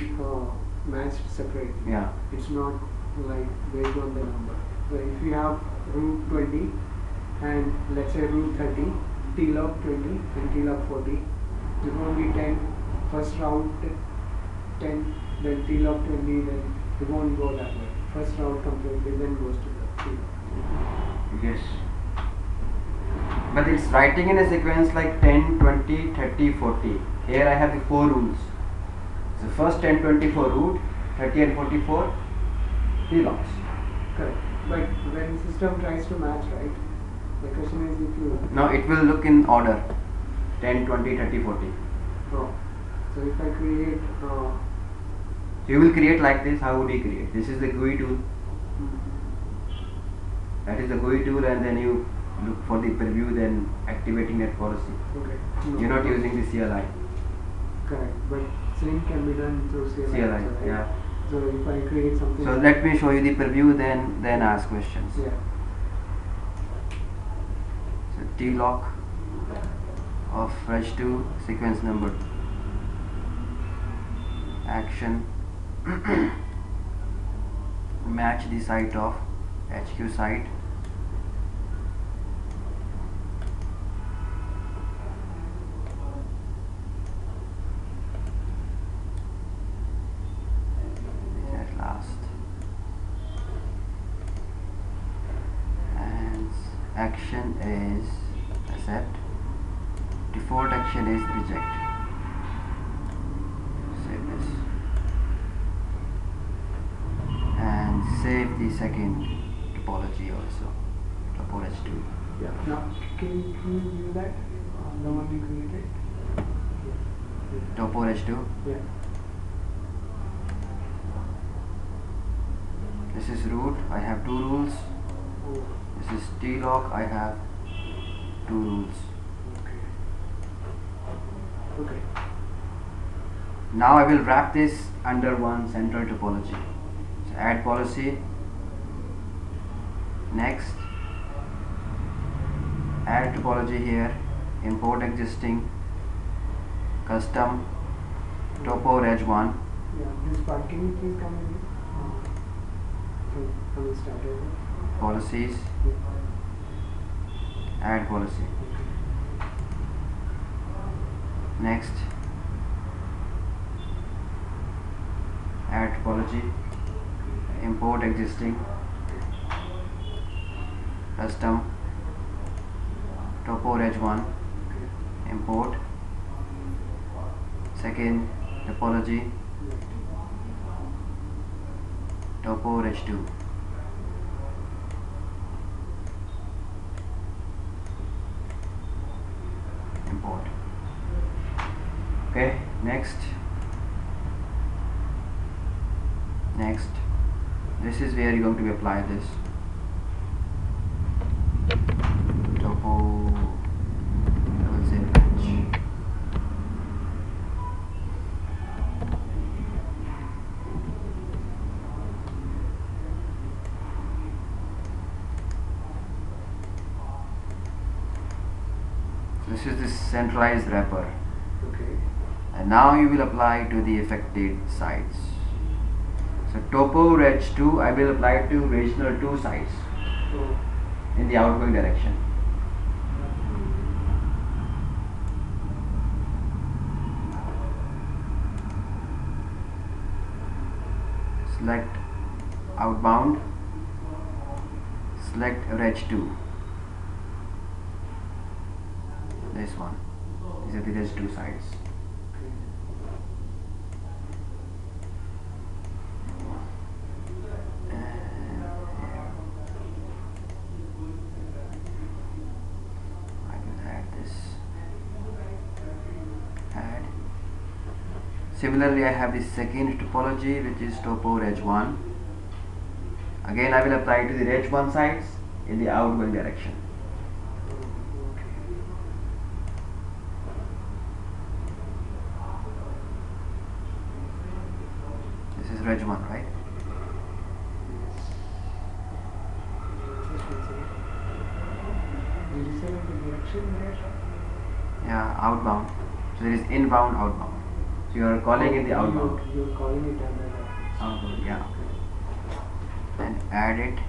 matched separately. Yeah. It's not like based on the number. So if you have root 20 and let's say root 30, t log 20 and t log 40, it won't be 10 first route 10, then t log 20, then it won't go that way. First route completely, then goes to the t log. Yes. But it's writing in a sequence like 10, 20, 30, 40. Here I have the 4 rules. So first 10, 20 for root, 30 and 44 t logs. Correct. But when system tries to match, right? The question is if you... No, it will look in order. 10, 20, 30, 40. Oh. So if I create... So you will create like this. How would you create? This is the GUI tool. That is the GUI tool, and then you look for the preview, then activating that policy. Okay. No. You're not using the CLI. Correct. But same can be done through CLI. CLI, right? yeah. So if I create something... So let me show you the preview, then ask questions. Yeah. So T-lock of reg2 sequence number action match the site of HQ site at last, and action is accept, default action is reject. Save this and save the second topology also, topology2. Yeah. Now, can you view that? The one you created? Topology2. Yeah. This is root, I have 2 rules. Oh. This is T-lock, I have 2 rules. Okay. Okay. Now I will wrap this under one central topology. So add policy, next, add topology here, import existing, custom, topo reg1. Yeah, this part, can you please come in? Can we start over? Policies, add policy. Next, add topology, import existing, custom, topo reg1, import, second topology, topo reg2. Import. Okay, next, this is where you're going to apply this topo polciy match. This is the centralized wrapper. Okay. And now you will apply to the affected sites. So topo reg2 I will apply to regional 2 sites So, in the outgoing direction. Select outbound, select reg2. This one. These are the reg2 sites. Similarly, I have the second topology, which is topo reg1. Again, I will apply to the reg1 sites in the outgoing direction. This is reg1, right? did you select the direction there? Yeah, outbound. So there is inbound, outbound. So you are calling it the outbound. You're calling it under that. Outbound, yeah. add it.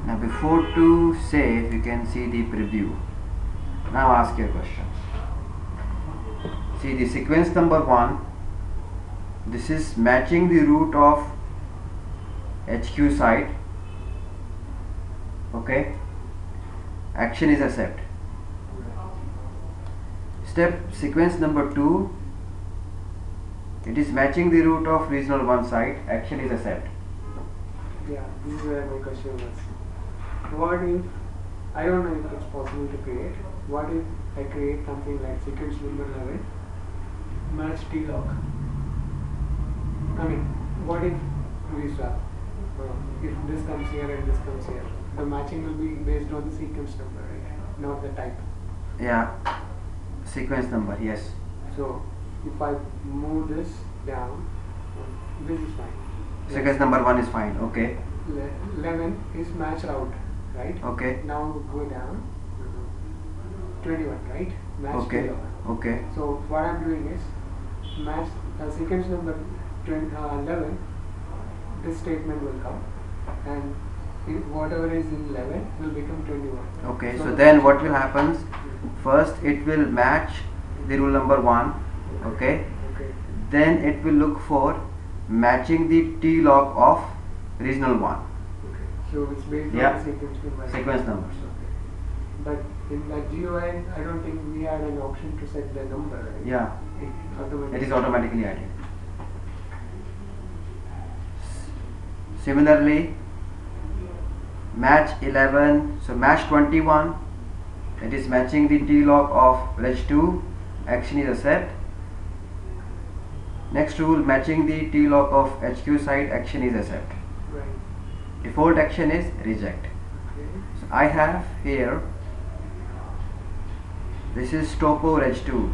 Now before to save, you can see the preview. Now ask your question. See the sequence number 1, this is matching the root of HQ site. Okay, action is accept. Step sequence number 2, it is matching the root of regional 1 site, action is accept. Yeah, this is where my question was. What if, I don't know if it's possible to create, what if I create something like sequence number 11, match T-log? I mean, what if we swap? If this comes here and this comes here, the matching will be based on the sequence number, right? Not the type. Yeah, sequence number, yes. So, if I move this down, this is fine. Sequence number 1 is fine, okay. 11 is match route, right? Okay. Now go down, 21, right? Match Okay. T-log. Okay. So what I'm doing is match sequence number 11. This statement will come, and whatever is in 11 will become 21. Okay. So then what will happen? First, it will match the rule number 1. Okay. Okay. Then it will look for matching the T log of regional 1. Okay. So it's based Yeah. on the sequence number. Sequence numbers. Okay. But in that GUI, I don't think we had an option to set the number, right? Yeah. It is automatically added. Similarly, match 11, so match 21, it is matching the T log of reg 2, action is accept. Next rule, matching the T log of HQ site, action is accept. Right. Default action is reject. Okay. So I have here, this is topo reg 2,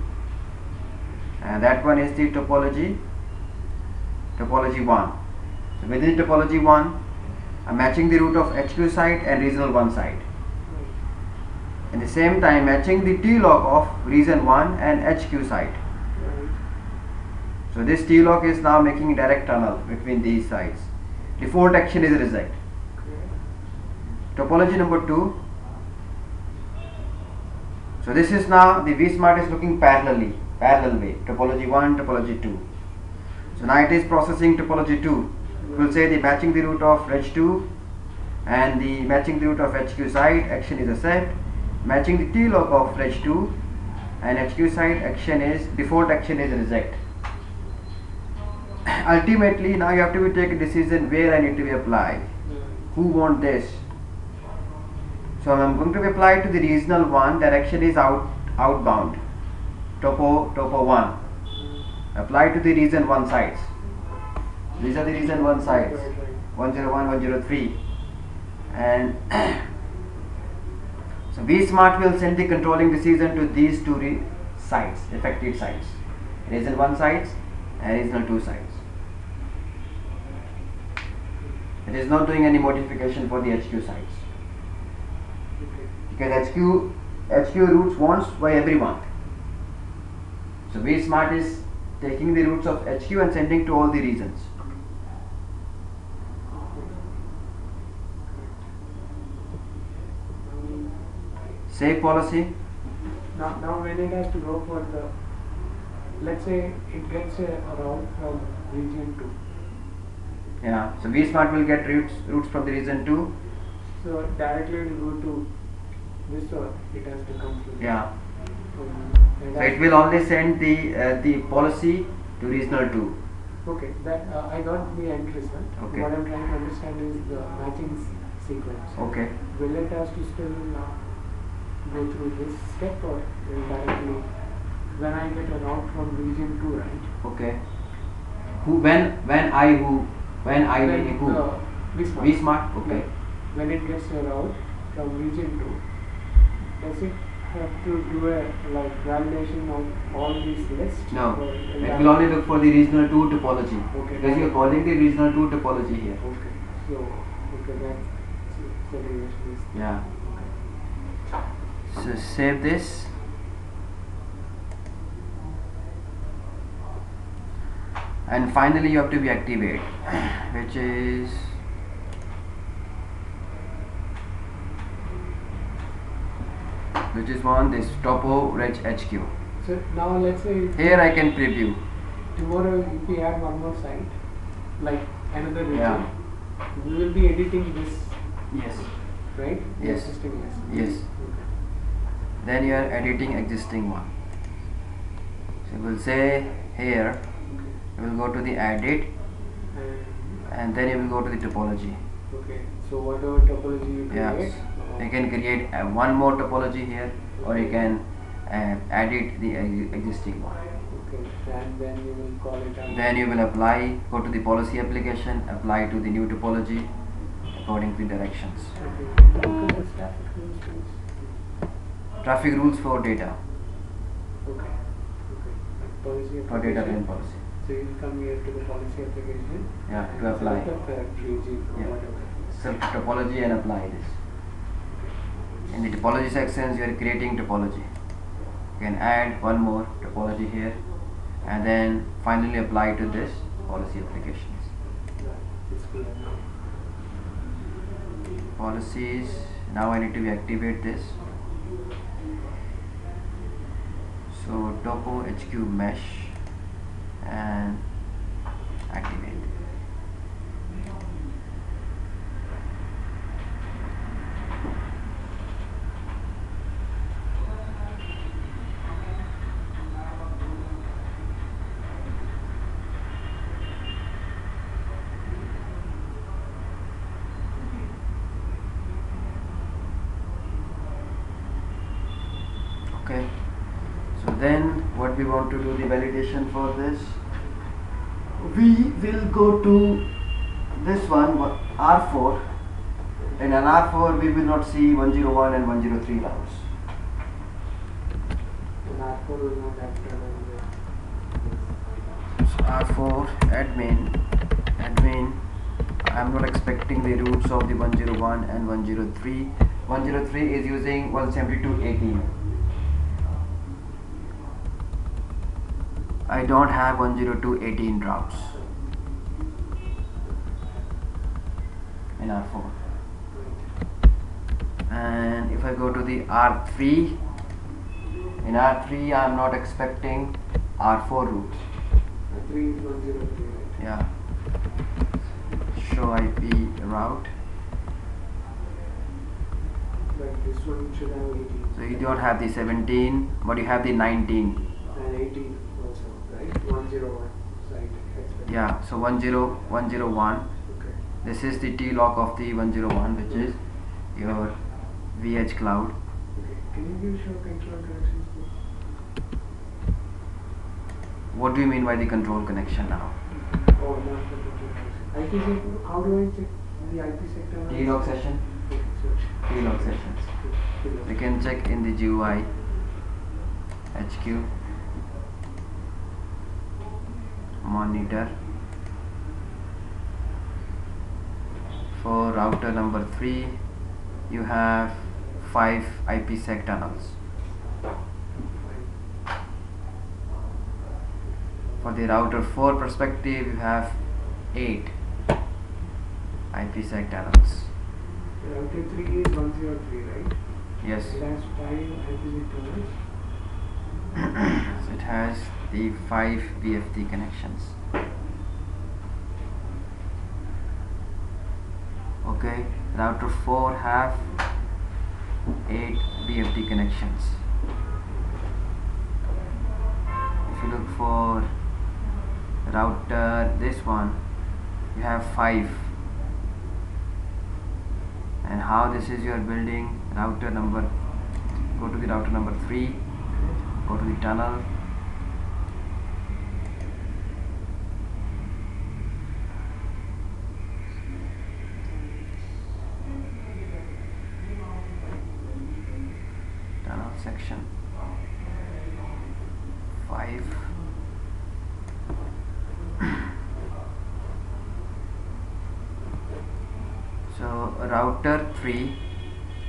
and that one is the topology 1. So within topology 1, I'm matching the root of HQ site and regional 1 site. Right. At the same time, matching the T log of region 1 and HQ site. Right. So this T log is now making direct tunnel between these sites. Default action is reject. Okay. Topology number 2. So this is now the vSmart is looking parallel way. Topology 1, topology 2. So now it is processing topology 2. It will say the matching the root of reg 2 and the matching the root of HQ site, action is accept. Matching the T log of reg 2 and HQ site, action is default action is reject. Ultimately, now you have to take a decision where I need to be applied. Who want this? So I'm going to be applied to the regional 1, direction is outbound. Topo 1. Apply to the region 1 sites. These are the region 1 sites. 101, 103. And so vSmart will send the controlling decision to these two sites, affected sites. Region 1 sites and regional 2 sites. It is not doing any modification for the HQ sites. Because HQ roots wants by everyone. So vSmart is taking the roots of HQ and sending to all the regions. Save policy. Now when it has to go for the, let's say it gets a route from region 2. Yeah. So vSmart will get roots from the region 2. So directly it will go to this, or it has to come to. Yeah. So it will only send the policy to regional 2. Okay, that I got the end result. Okay. What I'm trying to understand is the matching sequence. Okay. Will it has to still go through this step, or will directly when I get a route from region 2, right? Okay. When I meaning who? vSmart. vSmart. Okay. When it gets a route from region 2, does it have to do a validation of all these lists? No. Or It will only look for the regional 2 topology. Okay. Because you are calling the regional 2 topology here. Okay. So that segregation is. Yeah. Okay. So save this. and finally you have to be activate, which is one, this topo reg HQ. So now let's say Here I can preview. tomorrow if we add one more site, like another region, Yeah. we will be editing this, Yes. right? The Yes. existing list. Yes. Okay. Then you are editing existing one. So you will say here, Okay. you will go to the edit, and then you will go to the topology. Okay. So whatever topology you create, Yes. You can create one more topology here, or you can edit the existing one. okay, and then you will call it out. Then you will apply, go to the policy application, apply to the new topology according to the directions. Okay. Look at the traffic rules, please. Traffic rules for data, Okay. Okay. Policy for data application. plane policy. So you will come here to the policy application. Yeah, and to apply. select the correct region or Yeah. whatever. Select topology and apply this. In the topology sections, you are creating topology. You can add one more topology here, and then finally apply to this policy applications. Yeah, it's clear now. Policies. Now I need to activate this. So topo HQ mesh and activate. Okay, so then what we want to do the validation for this, we will go to this one R4. In an R4 we will not see 101 and 103 routes. And R4 will not have turnover. So R4 admin, I am not expecting the routes of the 101 and 103. 103 is using 172.18. I don't have 102.18 routes in R4. And if I go to the R3, in R3 I am not expecting R4 routes. 3 is 103, right? Yeah. Show IP route. But this one should have 18. So you don't have the 17, but you have the 19. And 18 also, right? 101 site expected. Yeah. So 101. Okay. This is the T lock of the 101, which is your VH cloud. Okay. Can you give show control connections, please? What do you mean by the control connection now? Oh, not the control connection. IP sector, how do I check the IP sector? T lock session. Okay, search. T lock sessions. Okay. You can check in the GUI HQ monitor for router number 3. You have 5 IPsec tunnels. For the router 4 perspective, you have 8 IPsec tunnels. Router 3 is 103, right? Yes. It has 5 IP tunnels. So it has the 5 BFT connections. Okay, router 4 have 8 BFT connections. If you look for router, this one, you have 5. And how this is your building, router number, go to the router number 3, go to the tunnel, section 5. So router 3,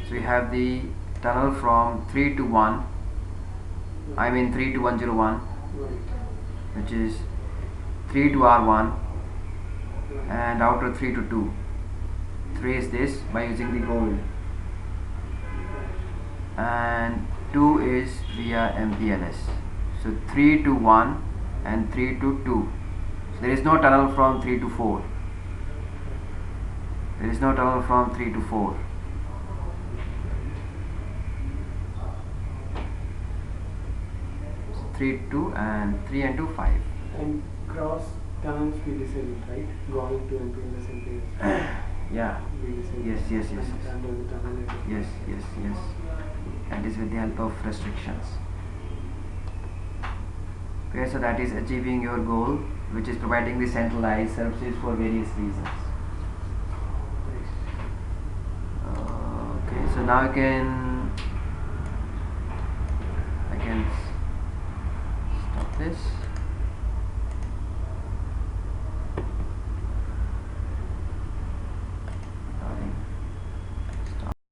so we have the tunnel from 3 to 1, I mean 3 to 101, which is 3 to R1 and outer 3 to 2. Trace this by using the gold, and 2 is via MPLS. So 3 to 1 and 3 to 2. So there is no tunnel from 3 to 4. There is no tunnel from 3 to 4. So 3, 2 and 3 and 2, 5. And cross tunnels we disabled, right? Going to MPLS and MPLS. Yeah. We disabled. Yes, yes, yes, And yes. under the tunnel it is- Yes, yes, yes. That is with the help of restrictions. Okay, so that is achieving your goal, which is providing the centralized services for various reasons. Okay, so now I can stop this.